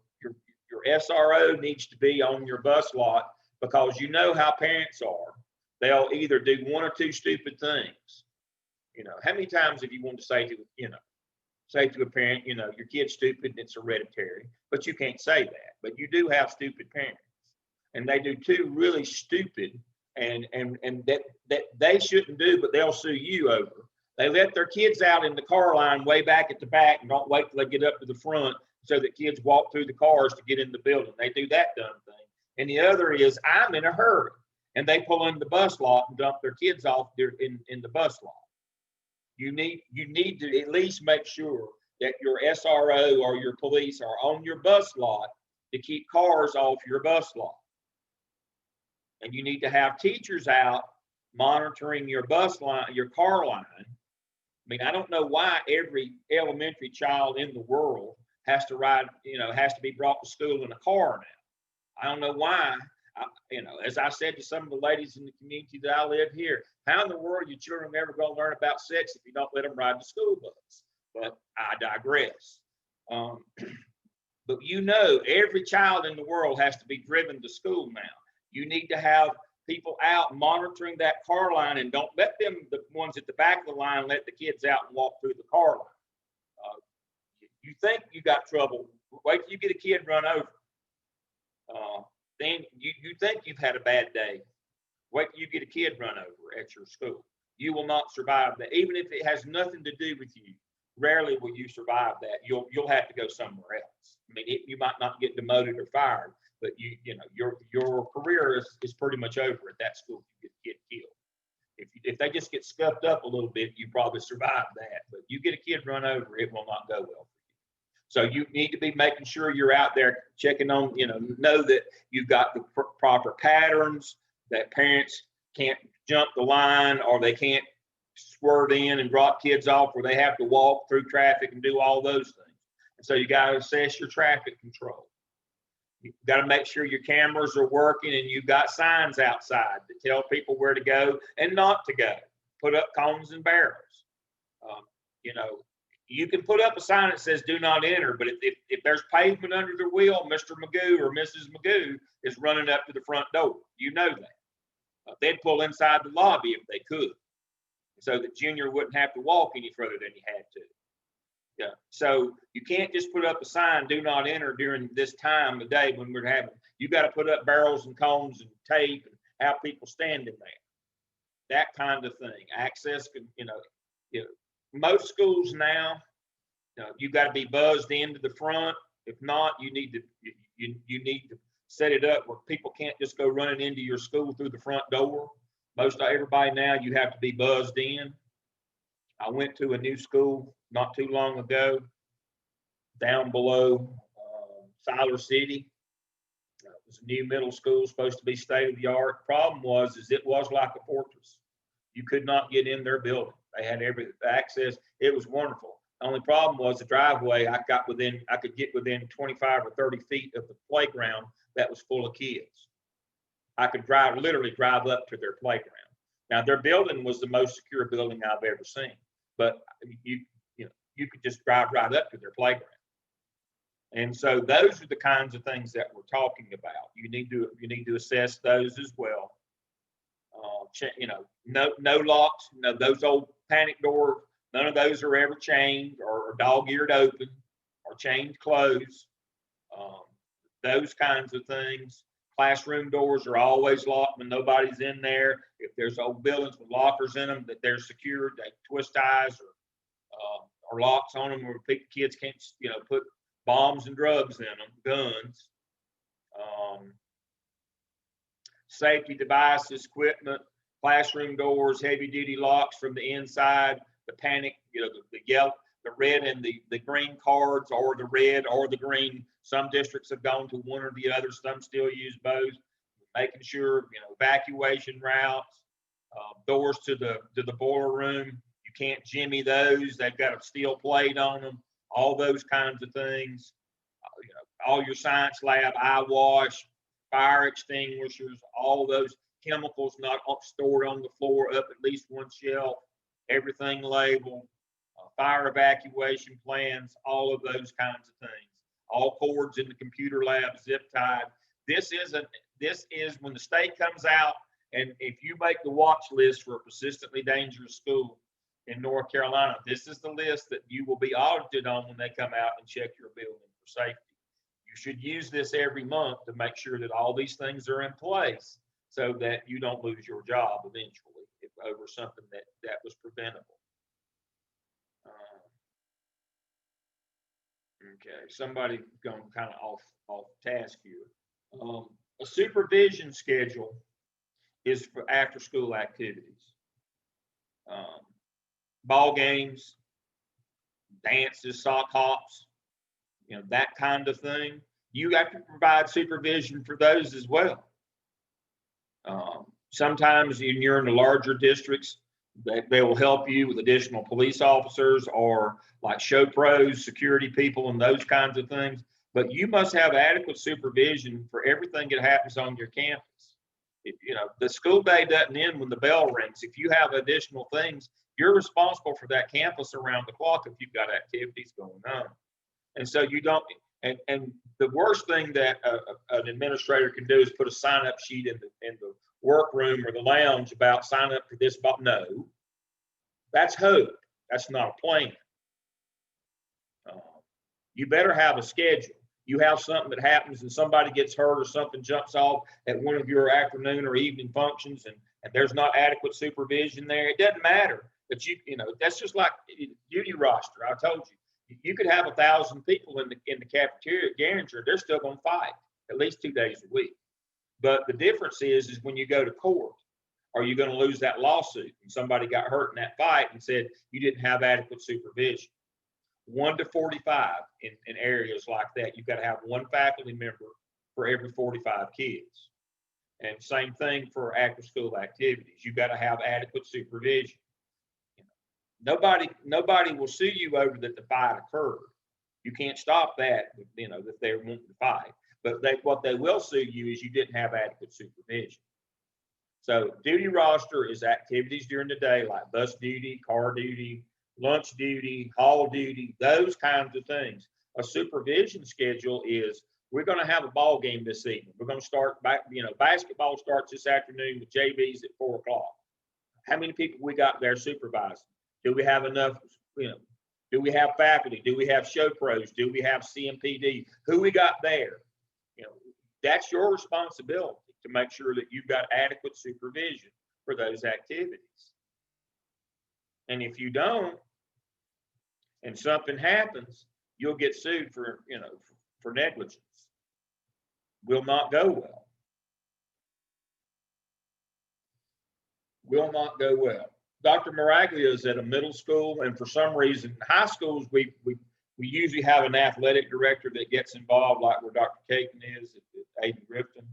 SRO needs to be on your bus lot, because you know how parents are. They'll either do one or two stupid things. How many times have you wanted to say to a parent, your kid's stupid and it's hereditary, but you can't say that. But you do have stupid parents. And they do two really stupid and that they shouldn't do, but they'll sue you over. They let their kids out in the car line way back at the back and don't wait till they get up to the front so that kids walk through the cars to get in the building. They do that dumb thing. And the other is, I'm in a hurry, and they pull in the bus lot and dump their kids off there in the bus lot. You need to at least make sure that your SRO or your police are on your bus lot to keep cars off your bus lot. And you need to have teachers out monitoring your bus line, your car line. I mean, I don't know why every elementary child in the world has to ride, has to be brought to school in a car now. I don't know why. As I said to some of the ladies in the community that I live here, how in the world are your children ever going to learn about sex if you don't let them ride the school bus? But I digress. But every child in the world has to be driven to school now. You need to have people out monitoring that car line, and don't let them, the ones at the back of the line, let the kids out and walk through the car line. You think you got trouble, wait till you get a kid run over. Then you think you've had a bad day. Wait till you get a kid run over at your school. You will not survive that. Even if it has nothing to do with you, rarely will you survive that. You'll have to go somewhere else. I mean, you might not get demoted or fired, but your career is pretty much over at that school if you get killed. If they just get scuffed up a little bit, you probably survive that. But you get a kid run over, it will not go well for you. So you need to be making sure you're out there checking on, know that you've got the proper patterns, that parents can't jump the line or they can't swerve in and drop kids off where they have to walk through traffic and do all those things. And so you got to assess your traffic control. You've got to make sure your cameras are working and you've got signs outside that tell people where to go and not to go. Put up cones and barrels. You can put up a sign that says do not enter, but if there's pavement under the wheel, Mr. Magoo or Mrs. Magoo is running up to the front door. You know that. They'd pull inside the lobby if they could, so that Junior wouldn't have to walk any further than he had to. Yeah, so you can't just put up a sign, do not enter during this time of day when we're having, you got to put up barrels and cones and tape and have people standing there. That kind of thing. Access, you know, most schools now, you got to be buzzed into the front. If not, you need to you need to set it up where people can't just go running into your school through the front door. Most everybody now, you have to be buzzed in. I went to a new school not too long ago, down below Siler City. It was a new middle school, supposed to be state of the art. Problem was, it was like a fortress. You could not get in their building. They had every access. It was wonderful. The only problem was the driveway. I could get within 25 or 30 feet of the playground that was full of kids. I could literally drive up to their playground. Now their building was the most secure building I've ever seen, but you could just drive right up to their playground. And so those are the kinds of things that we're talking about. You need to assess those as well. No locks. No, those old panic doors. None of those are ever chained or dog-eared open or chained closed. Those kinds of things. Classroom doors are always locked when nobody's in there. If there's old buildings with lockers in them that they're secured, they twist ties or locks on them where kids can't, put bombs and drugs in them, guns. Safety devices, equipment, classroom doors, heavy duty locks from the inside, the panic, the yellow, the red and the green cards, or the red or the green. Some districts have gone to one or the other. Some still use both. Making sure, evacuation routes, doors to the boiler room. You can't jimmy those. They've got a steel plate on them. All those kinds of things. All your science lab, eye wash, fire extinguishers, all those chemicals not stored on the floor, up at least one shelf, everything labeled, fire evacuation plans, all of those kinds of things. All cords in the computer lab zip tied. This is when the state comes out, and if you make the watch list for a persistently dangerous school in North Carolina, this is the list that you will be audited on when they come out and check your building for safety. You should use this every month to make sure that all these things are in place so that you don't lose your job eventually over something that was preventable. Okay, somebody going kind of off task here. A supervision schedule is for after school activities. Ball games, dances, sock hops, that kind of thing. You have to provide supervision for those as well. Sometimes you're in the larger districts, they will help you with additional police officers or like show pros, security people, and those kinds of things. But you must have adequate supervision for everything that happens on your campus. If, the school day doesn't end when the bell rings. If you have additional things, you're responsible for that campus around the clock if you've got activities going on. And so you don't, and the worst thing that an administrator can do is put a sign-up sheet in the workroom or the lounge about sign up for this. But no, that's hope. That's not a plan. You better have a schedule. You have something that happens and somebody gets hurt or something jumps off at one of your afternoon or evening functions, and there's not adequate supervision there. It doesn't matter. But that's just like duty roster. I told you, you could have 1,000 people in the cafeteria at Garinger. They're still going to fight at least 2 days a week. But the difference is when you go to court, are you going to lose that lawsuit? And somebody got hurt in that fight and said you didn't have adequate supervision. 1 to 45 in areas like that, you've got to have one faculty member for every 45 kids. And same thing for after school activities. You've got to have adequate supervision. Nobody will sue you over that the fight occurred. You can't stop that, if they're wanting to fight. But what they will sue you is you didn't have adequate supervision. So duty roster is activities during the day like bus duty, car duty, lunch duty, hall duty, those kinds of things. A supervision schedule is we're going to have a ball game this evening. We're going to start back, basketball starts this afternoon with JVs at 4 o'clock. How many people we got there supervising? Do we have enough, do Do we have faculty? Do we have show pros? Do we have CMPD? Who we got there? You know, that's your responsibility to make sure that you've got adequate supervision for those activities. And if you don't, and something happens, you'll get sued for, you know, for negligence. Will not go well. Will not go well. Dr. Maraglia is at a middle school, and for some reason, high schools, we usually have an athletic director that gets involved, like where Dr. Caton is at Aiden Grifton.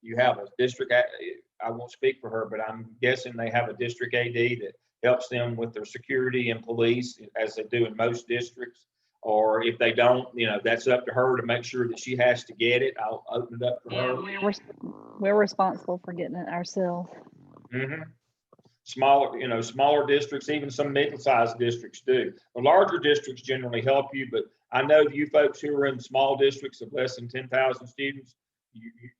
You have a district, I won't speak for her, but I'm guessing they have a district AD that helps them with their security and police, as they do in most districts. Or if they don't, you know, that's up to her to make sure that she has to get it. I'll open it up for her. We're responsible for getting it ourselves. Mm-hmm. Smaller districts, even some middle-sized districts do. The larger districts generally help you, but I know you folks who are in small districts of less than 10,000 students,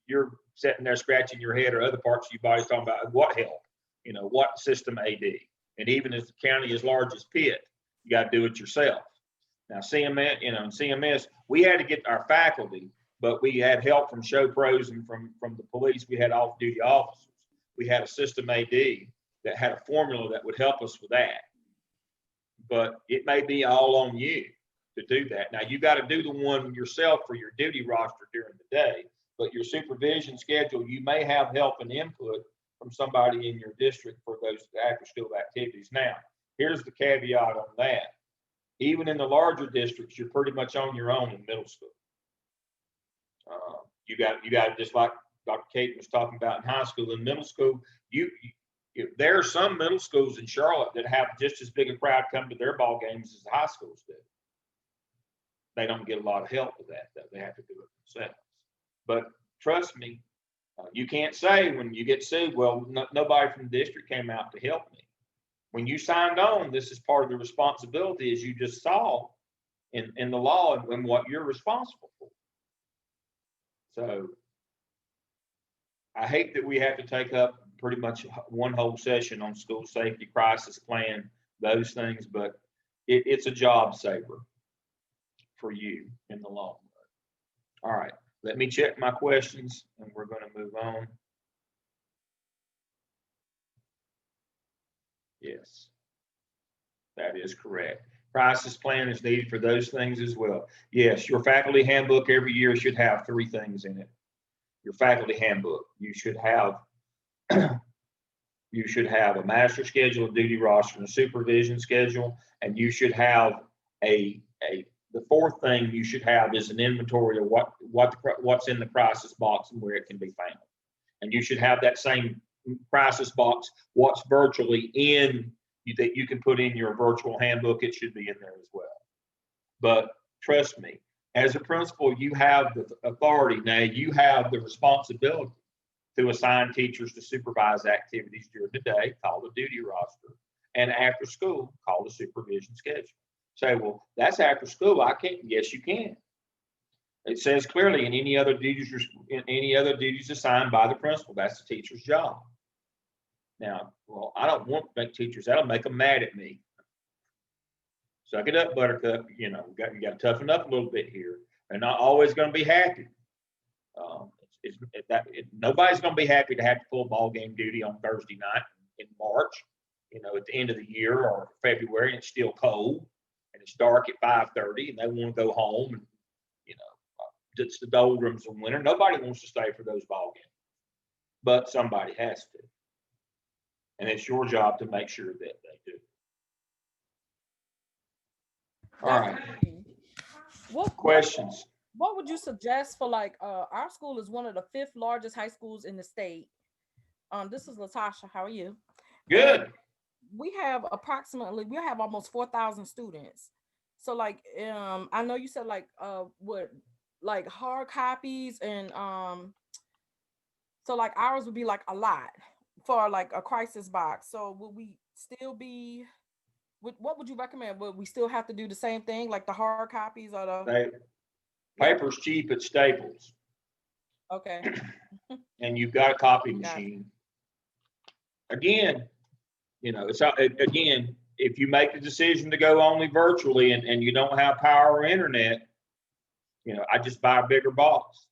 you're sitting there scratching your head, or other parts of your body talking about what help, you know, what system AD. And even if the county as large as Pitt, you got to do it yourself. Now CMS, you know, in CMS, we had to get our faculty, but we had help from show pros and from the police. We had off-duty officers. We had a system AD that had a formula that would help us with that. But it may be all on you to do that. Now you got to do the one yourself for your duty roster during the day, but your supervision schedule, you may have help and input from somebody in your district for those after school activities. Now, here's the caveat on that. Even in the larger districts, you're pretty much on your own in middle school. You got just like Dr. Kate was talking about in high school. In middle school, there are some middle schools in Charlotte that have just as big a crowd come to their ball games as the high schools do. They don't get a lot of help with that, though. They have to do it themselves. But trust me, you can't say when you get sued, well, nobody from the district came out to help me. When you signed on, this is part of the responsibility, as you just saw in the law, and what you're responsible for. So I hate that we have to take up pretty much one whole session on school safety, crisis plan, those things, but it's a job saver for you in the long run. All right, let me check my questions and we're going to move on. Yes, that is correct. Crisis plan is needed for those things as well. Yes, your faculty handbook every year should have 3 things in it. Your faculty handbook, you should have a master schedule, a duty roster, and a supervision schedule, and you should have the 4th thing you should have is an inventory of what's in the crisis box and where it can be found. And you should have that same crisis box, what's virtually in that you can put in your virtual handbook. It should be in there as well. But trust me, as a principal, you have the authority. Now you have the responsibility to assign teachers to supervise activities during the day, called the duty roster, and after school, called the supervision schedule. Say, well, that's after school. I can't. Yes, you can. It says clearly in any other duties assigned by the principal. That's the teacher's job. Now, well, I don't want to make teachers. That'll make them mad at me. Suck it up, Buttercup. You know, you got to toughen up a little bit here. They're not always going to be happy. Nobody's going to be happy to have to pull ball game duty on Thursday night in March. You know, at the end of the year or February, and it's still cold and it's dark at 5:30, and they want to go home. And you know, it's the doldrums of winter. Nobody wants to stay for those ball games, but somebody has to. And it's your job to make sure that they do. All right. What Questions? What would you suggest for like our school is one of the 5th largest high schools in the state. This is Latasha. How are you? Good. And we have almost 4,000 students. So like I know you said like like hard copies and so like ours would be like a lot for like a crisis box. So would we still be, what would you recommend? Would we still have to do the same thing, like the hard copies or the paper's cheap at Staples? Okay. And you've got a copy machine. Again, you know, it's again, if you make the decision to go only virtually and you don't have power or internet, you know, I just buy a bigger box.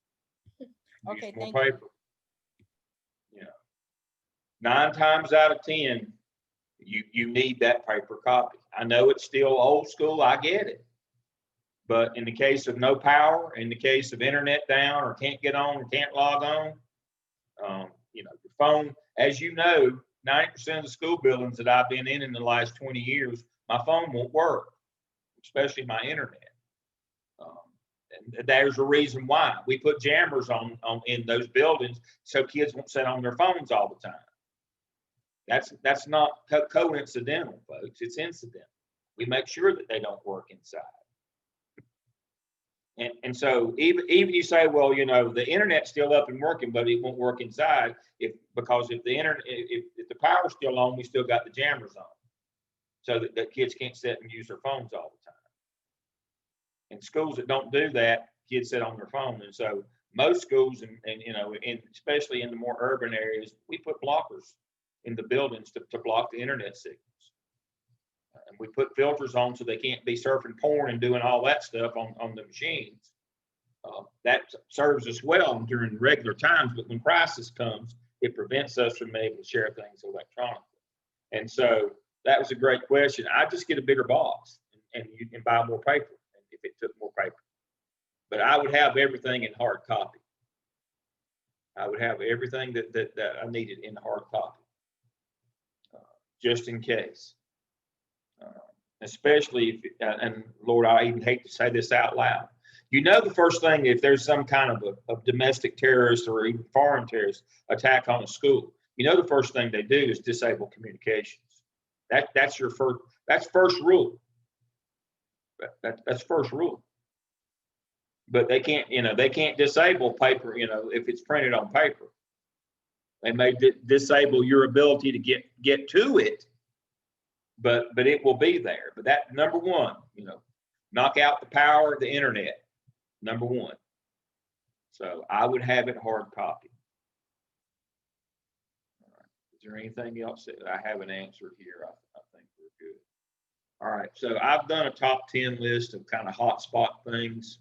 Okay, Use more thank you. paper. You know, 9 times out of 10, you need that paper copy. I know it's still old school, I get it. But in the case of no power, in the case of internet down or can't get on or can't log on, you know, your phone, as you know, 90% of the school buildings that I've been in the last 20 years, my phone won't work, especially my internet. And there's a reason why. We put jammers on in those buildings so kids won't sit on their phones all the time. That's not coincidental, folks. It's incidental. We make sure that they don't work inside. And so even you say, well, you know, the internet's still up and working, but it won't work inside because if the internet, if the power's still on, we still got the jammers on, so that kids can't sit and use their phones all the time. In schools that don't do that, kids sit on their phone. And so most schools, and you know, especially in the more urban areas, we put blockers in the buildings to block the internet signals. And we put filters on so they can't be surfing porn and doing all that stuff on the machines. That serves us well during regular times, but when crisis comes, it prevents us from being able to share things electronically. And so that was a great question. I just get a bigger box and you can buy more paper if it took more paper. But I would have everything in hard copy. I would have everything that I needed in hard copy, just in case. Especially if, and Lord, I even hate to say this out loud. You know, the first thing, if there's some kind of a domestic terrorist or even foreign terrorist attack on a school, you know, the first thing they do is disable communications. That's first rule. That's first rule. But they can't, you know, they can't disable paper, you know, if it's printed on paper. They may disable your ability to get to it, but it will be there. But that, number one, you know, knock out the power of the internet, number one. So I would have it hard copy. All right. Is there anything else that I haven't answered here? I think we're good. All right, so I've done a top 10 list of kind of hotspot things.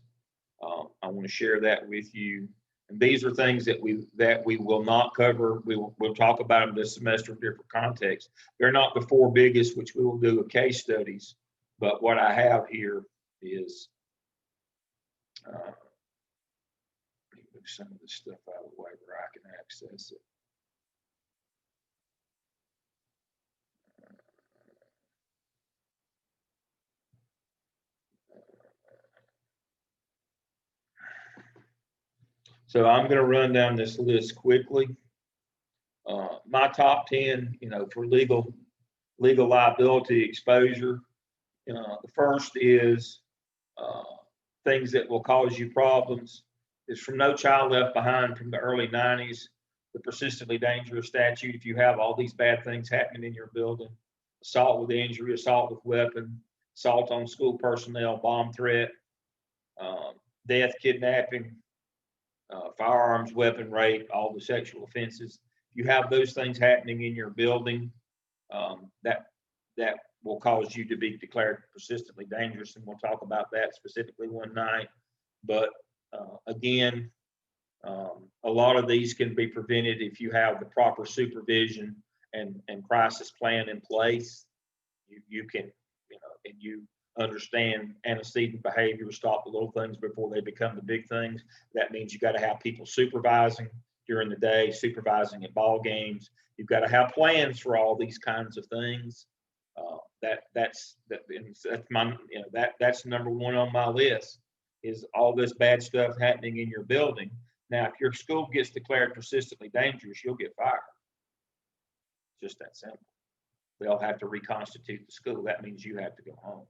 I want to share that with you. And these are things that we will not cover. We'll talk about them this semester in different contexts. They're not the 4 biggest, which we will do a case studies. But what I have here is move some of this stuff out of the way where I can access it. So I'm going to run down this list quickly. My top 10, you know, for legal liability exposure. The first is things that will cause you problems. Is from No Child Left Behind from the early 90s, the persistently dangerous statute. If you have all these bad things happening in your building, assault with injury, assault with weapon, assault on school personnel, bomb threat, death, kidnapping, firearms, weapon, rape, all the sexual offenses. If you have those things happening in your building, that will cause you to be declared persistently dangerous, and we'll talk about that specifically one night. But again, a lot of these can be prevented if you have the proper supervision and crisis plan in place. You can, you know, and you understand antecedent behavior, stop the little things before they become the big things. That means you got to have people supervising during the day, supervising at ball games. You've got to have plans for all these kinds of things. That's my, you know, that's number one on my list, is all this bad stuff happening in your building. Now, if your school gets declared persistently dangerous, you'll get fired. Just that simple. They'll have to reconstitute the school. That means you have to go home.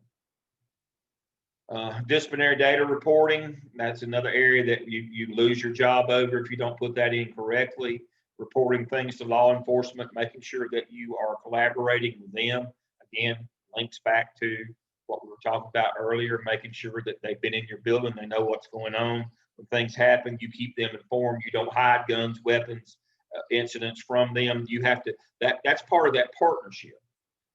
Disciplinary data reporting, that's another area that you lose your job over if you don't put that in correctly. Reporting things to law enforcement, making sure that you are collaborating with them. Again, links back to what we were talking about earlier, making sure that they've been in your building, they know what's going on. When things happen, you keep them informed. You don't hide guns, weapons, incidents from them. You have to, that's part of that partnership.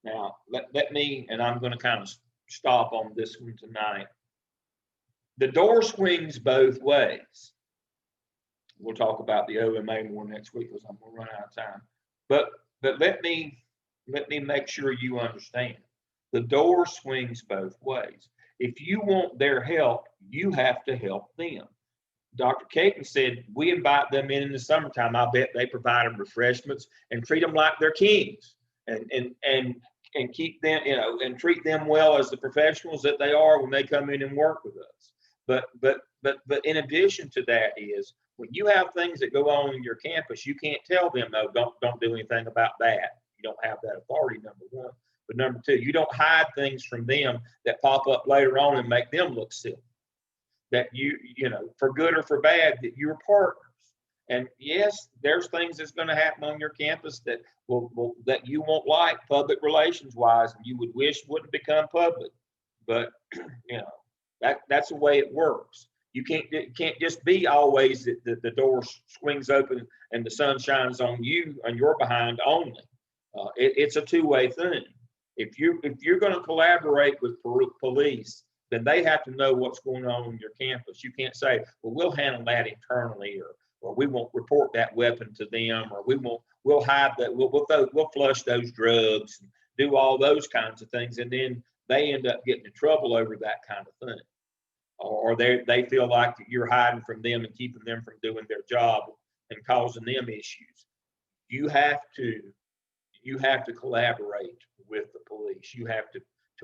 Now, let me, and I'm going to kind of stop on this one tonight. The door swings both ways. We'll talk about the OMA more next week because I'm going to run out of time. But let me make sure you understand. The door swings both ways. If you want their help, you have to help them. Dr. Caton said, we invite them in the summertime. I bet they provide them refreshments and treat them like they're kings and keep them, you know, and treat them well as the professionals that they are when they come in and work with us. But in addition to that is when you have things that go on in your campus, you can't tell them, no, don't do anything about that. You don't have that authority, number one. But number two, you don't hide things from them that pop up later on and make them look silly. That you know, for good or for bad, that you're partners. And yes, there's things that's going to happen on your campus that that you won't like public relations wise, and you would wish wouldn't become public. But you know, that's the way it works. It can't just be always that the door swings open and the sun shines on you and your behind only. It's a two-way thing. If you're going to collaborate with police, then they have to know what's going on in your campus. You can't say, well, we'll handle that internally, or we won't report that weapon to them, or we'll hide that, we'll flush those drugs and do all those kinds of things, and then they end up getting in trouble over that kind of thing. Or they feel like that you're hiding from them and keeping them from doing their job and causing them issues. You have to collaborate with the police. You have to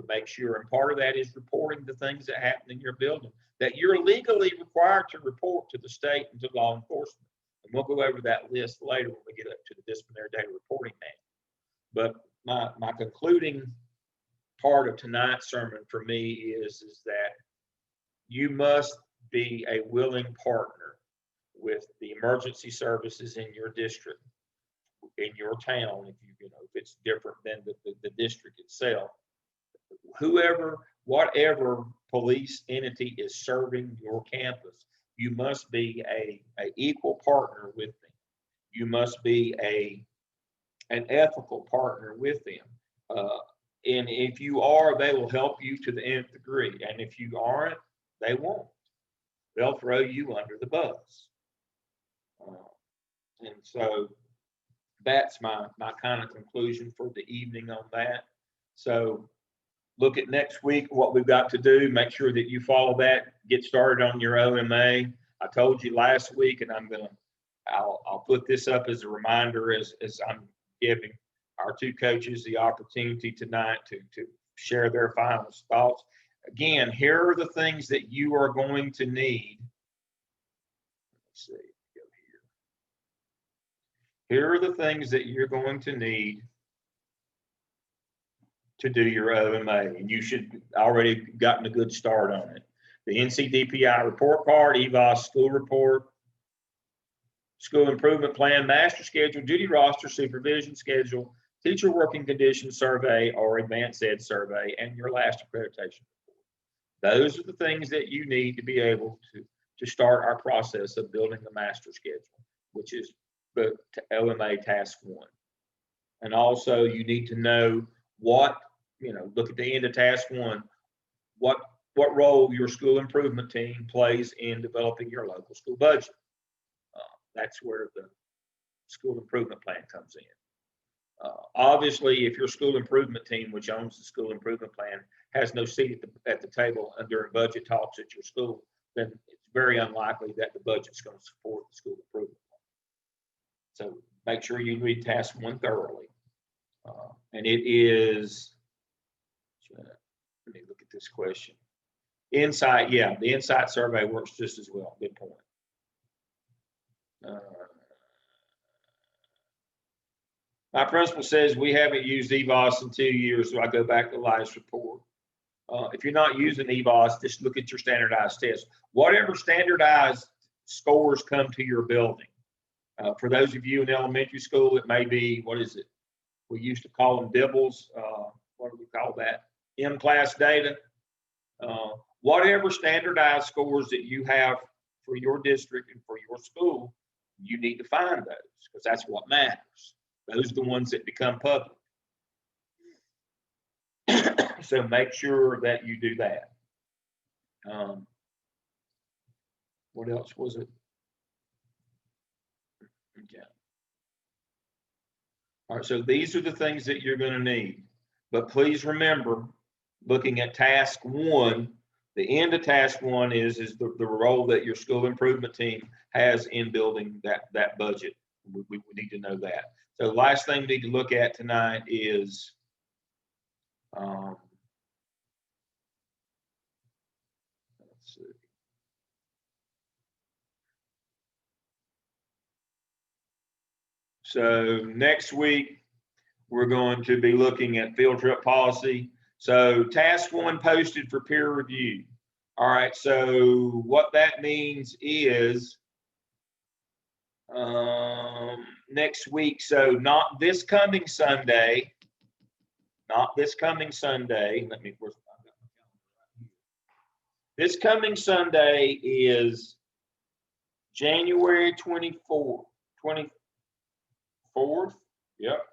make sure, and part of that is reporting the things that happen in your building that you're legally required to report to the state and to law enforcement. And we'll go over that list later when we get up to the disciplinary data reporting manual. But my concluding part of tonight's sermon for me is that you must be a willing partner with the emergency services in your district, in your town, if if it's different than the district itself. Whatever police entity is serving your campus, you must be a equal partner with them. You must be an ethical partner with them. And if you are, they will help you to the nth degree. And if you aren't, they won't. They'll throw you under the bus. And so that's my kind of conclusion for the evening on that. So look at next week, what we've got to do. Make sure that you follow that. Get started on your OMA. I told you last week, and I'll put this up as a reminder as I'm giving our two coaches the opportunity tonight to share their final thoughts. Again, here are the things that you are going to need. Let's see. Go here. Here are the things that you're going to need to do your OMA, and you should already gotten a good start on it. The NCDPI report card, EVOS school report, school improvement plan, master schedule, duty roster, supervision schedule, teacher working conditions survey or advanced ed survey, and your last accreditation report. Those are the things that you need to be able to start our process of building the master schedule, which is the OMA task 1. And also you need to know what, look at the end of task 1, what role your school improvement team plays in developing your local school budget. That's where the school improvement plan comes in. Obviously, if your school improvement team, which owns the school improvement plan, has no seat at the table during budget talks at your school, then it's very unlikely that the budget's going to support the school improvement plan. So make sure you read task 1 thoroughly. And it is, let me look at this question. Insight, yeah, the insight survey works just as well. Good point. My principal says we haven't used EVOS in 2 years, so I go back to the last report. If you're not using EVOS, just look at your standardized tests. Whatever standardized scores come to your building. For those of you in elementary school, it may be, what is it? We used to call them DIBELS. What do we call that? M-class data. Whatever standardized scores that you have for your district and for your school, you need to find those because that's what matters. Those are the ones that become public. So make sure that you do that. What else was it? Okay. All right, so these are the things that you're going to need. But please remember, looking at task 1, the end of task 1 is the role that your school improvement team has in building that budget. We need to know that. So the last thing we need to look at tonight is let's see. So next week, we're going to be looking at field trip policy. So task 1 posted for peer review. All right, so what that means is next week, so not this coming Sunday, let me, this coming Sunday is January 24th, yep.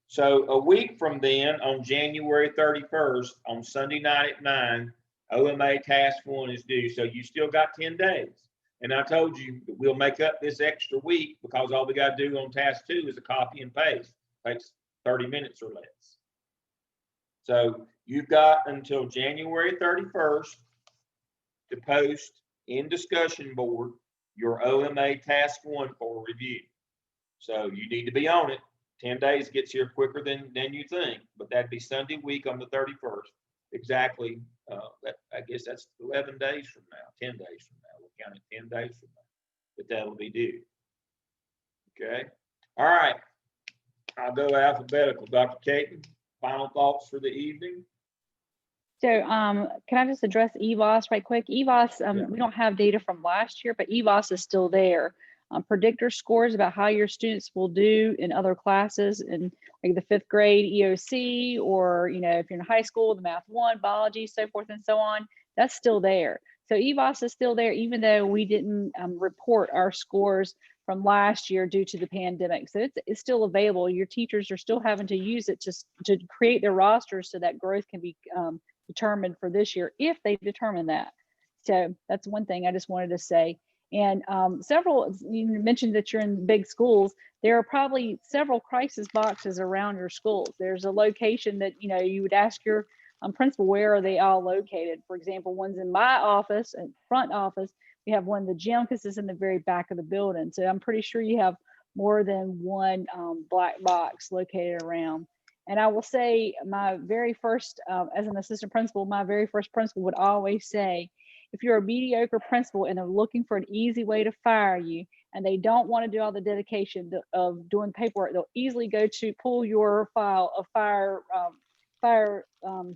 So a week from then, on January 31st, on Sunday night at 9, OMA task 1 is due. So you still got 10 days. And I told you that we'll make up this extra week because all we got to do on task 2 is a copy and paste. It takes 30 minutes or less. So you've got until January 31st to post in discussion board your OMA task 1 for review. So you need to be on it. 10 days gets here quicker than you think, but that'd be Sunday week on the 31st. Exactly. I guess that's 11 days from now, 10 days from now. We'll count it 10 days from now, but that'll be due. Okay. All right. I'll go alphabetical. Dr. Caton, final thoughts for the evening? So can I just address EVOS right quick? EVOS, Yeah. we don't have data from last year, but EVOS is still there. Predictor scores about how your students will do in other classes in like the 5th grade EOC, or, you know, if you're in high school, the math 1, biology, so forth and so on, that's still there. So EVOS is still there, even though we didn't report our scores from last year due to the pandemic. So it's still available. Your teachers are still having to use it to create their rosters so that growth can be determined for this year, if they determine that. So that's one thing I just wanted to say. And several, you mentioned that you're in big schools. There are probably several crisis boxes around your schools. There's a location that, you know, you would ask your principal, where are they all located? For example, one's in my office and front office. We have one in the gym because it's in the very back of the building. So I'm pretty sure you have more than one black box located around. And I will say, my very first, as an assistant principal, my very first principal would always say, if you're a mediocre principal and they're looking for an easy way to fire you, and they don't want to do all the dedication of doing paperwork, they'll easily go to pull your file of fire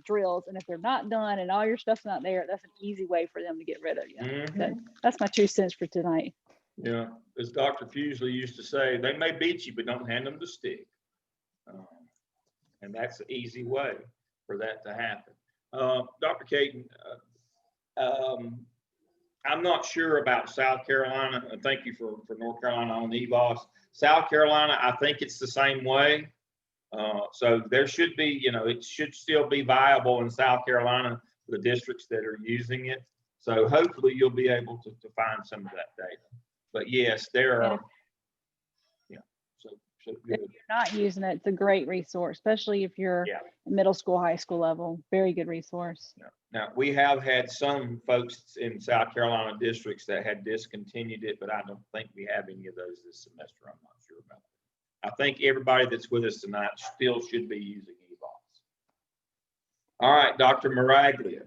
drills. And if they're not done and all your stuff's not there, that's an easy way for them to get rid of you. Mm-hmm. So that's my 2 cents for tonight. Yeah, as Dr. Fusely used to say, they may beat you, but don't hand them the stick. And that's an easy way for that to happen. Dr. Caton, I'm not sure about South Carolina. Thank you for North Carolina on EVOS. South Carolina, I think it's the same way. So there should be, you know, it should still be viable in South Carolina for the districts that are using it. So hopefully you'll be able to find some of that data. But yes, there are. Yeah. So if you're not using it, it's a great resource, especially if you're middle school, high school level. Very good resource. Yeah. Now, we have had some folks in South Carolina districts that had discontinued it, but I don't think we have any of those this semester. I'm not sure about that. I think everybody that's with us tonight still should be using EVOS. All right, Dr. Maraglia.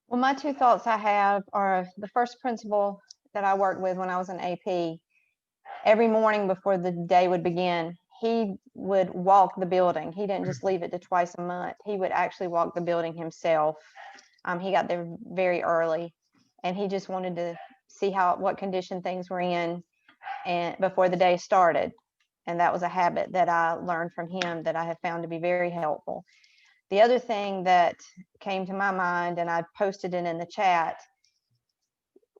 Well, my 2 thoughts I have are, the first principal that I worked with when I was in AP, every morning before the day would begin, he would walk the building. He didn't just leave it to twice a month. He would actually walk the building himself. He got there very early, and he just wanted to see what condition things were in and before the day started. And that was a habit that I learned from him that I have found to be very helpful. The other thing that came to my mind, and I posted it in the chat,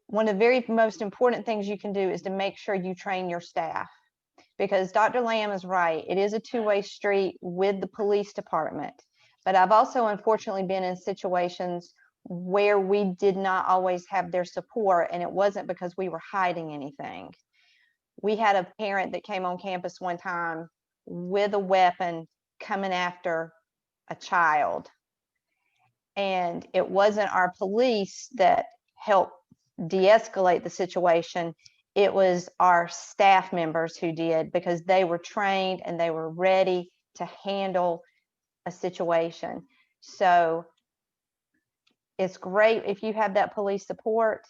one of the very most important things you can do is to make sure you train your staff, because Dr. Lamb is right. It is a two-way street with the police department. But I've also unfortunately been in situations where we did not always have their support, and it wasn't because we were hiding anything. We had a parent that came on campus one time with a weapon coming after a child. And it wasn't our police that helped de-escalate the situation. It was our staff members who did, because they were trained and they were ready to handle a situation. So it's great if you have that police support,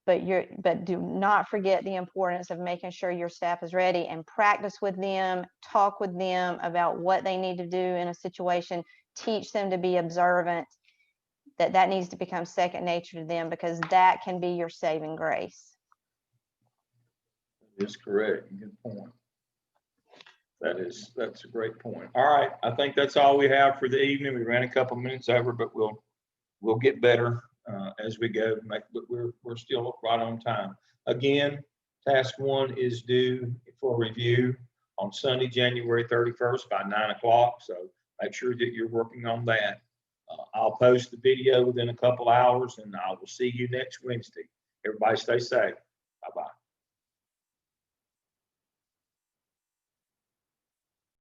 but do not forget the importance of making sure your staff is ready, and practice with them, talk with them about what they need to do in a situation, teach them to be observant, that needs to become second nature to them, because that can be your saving grace. That's correct. Good point. That's a great point. All right, I think that's all we have for the evening. We ran a couple minutes over, but we'll get better as we go. But we're still right on time. Again, task 1 is due for review on Sunday, January 31st by 9 o'clock. So make sure that you're working on that. I'll post the video within a couple hours, and I will see you next Wednesday. Everybody stay safe. Bye-bye.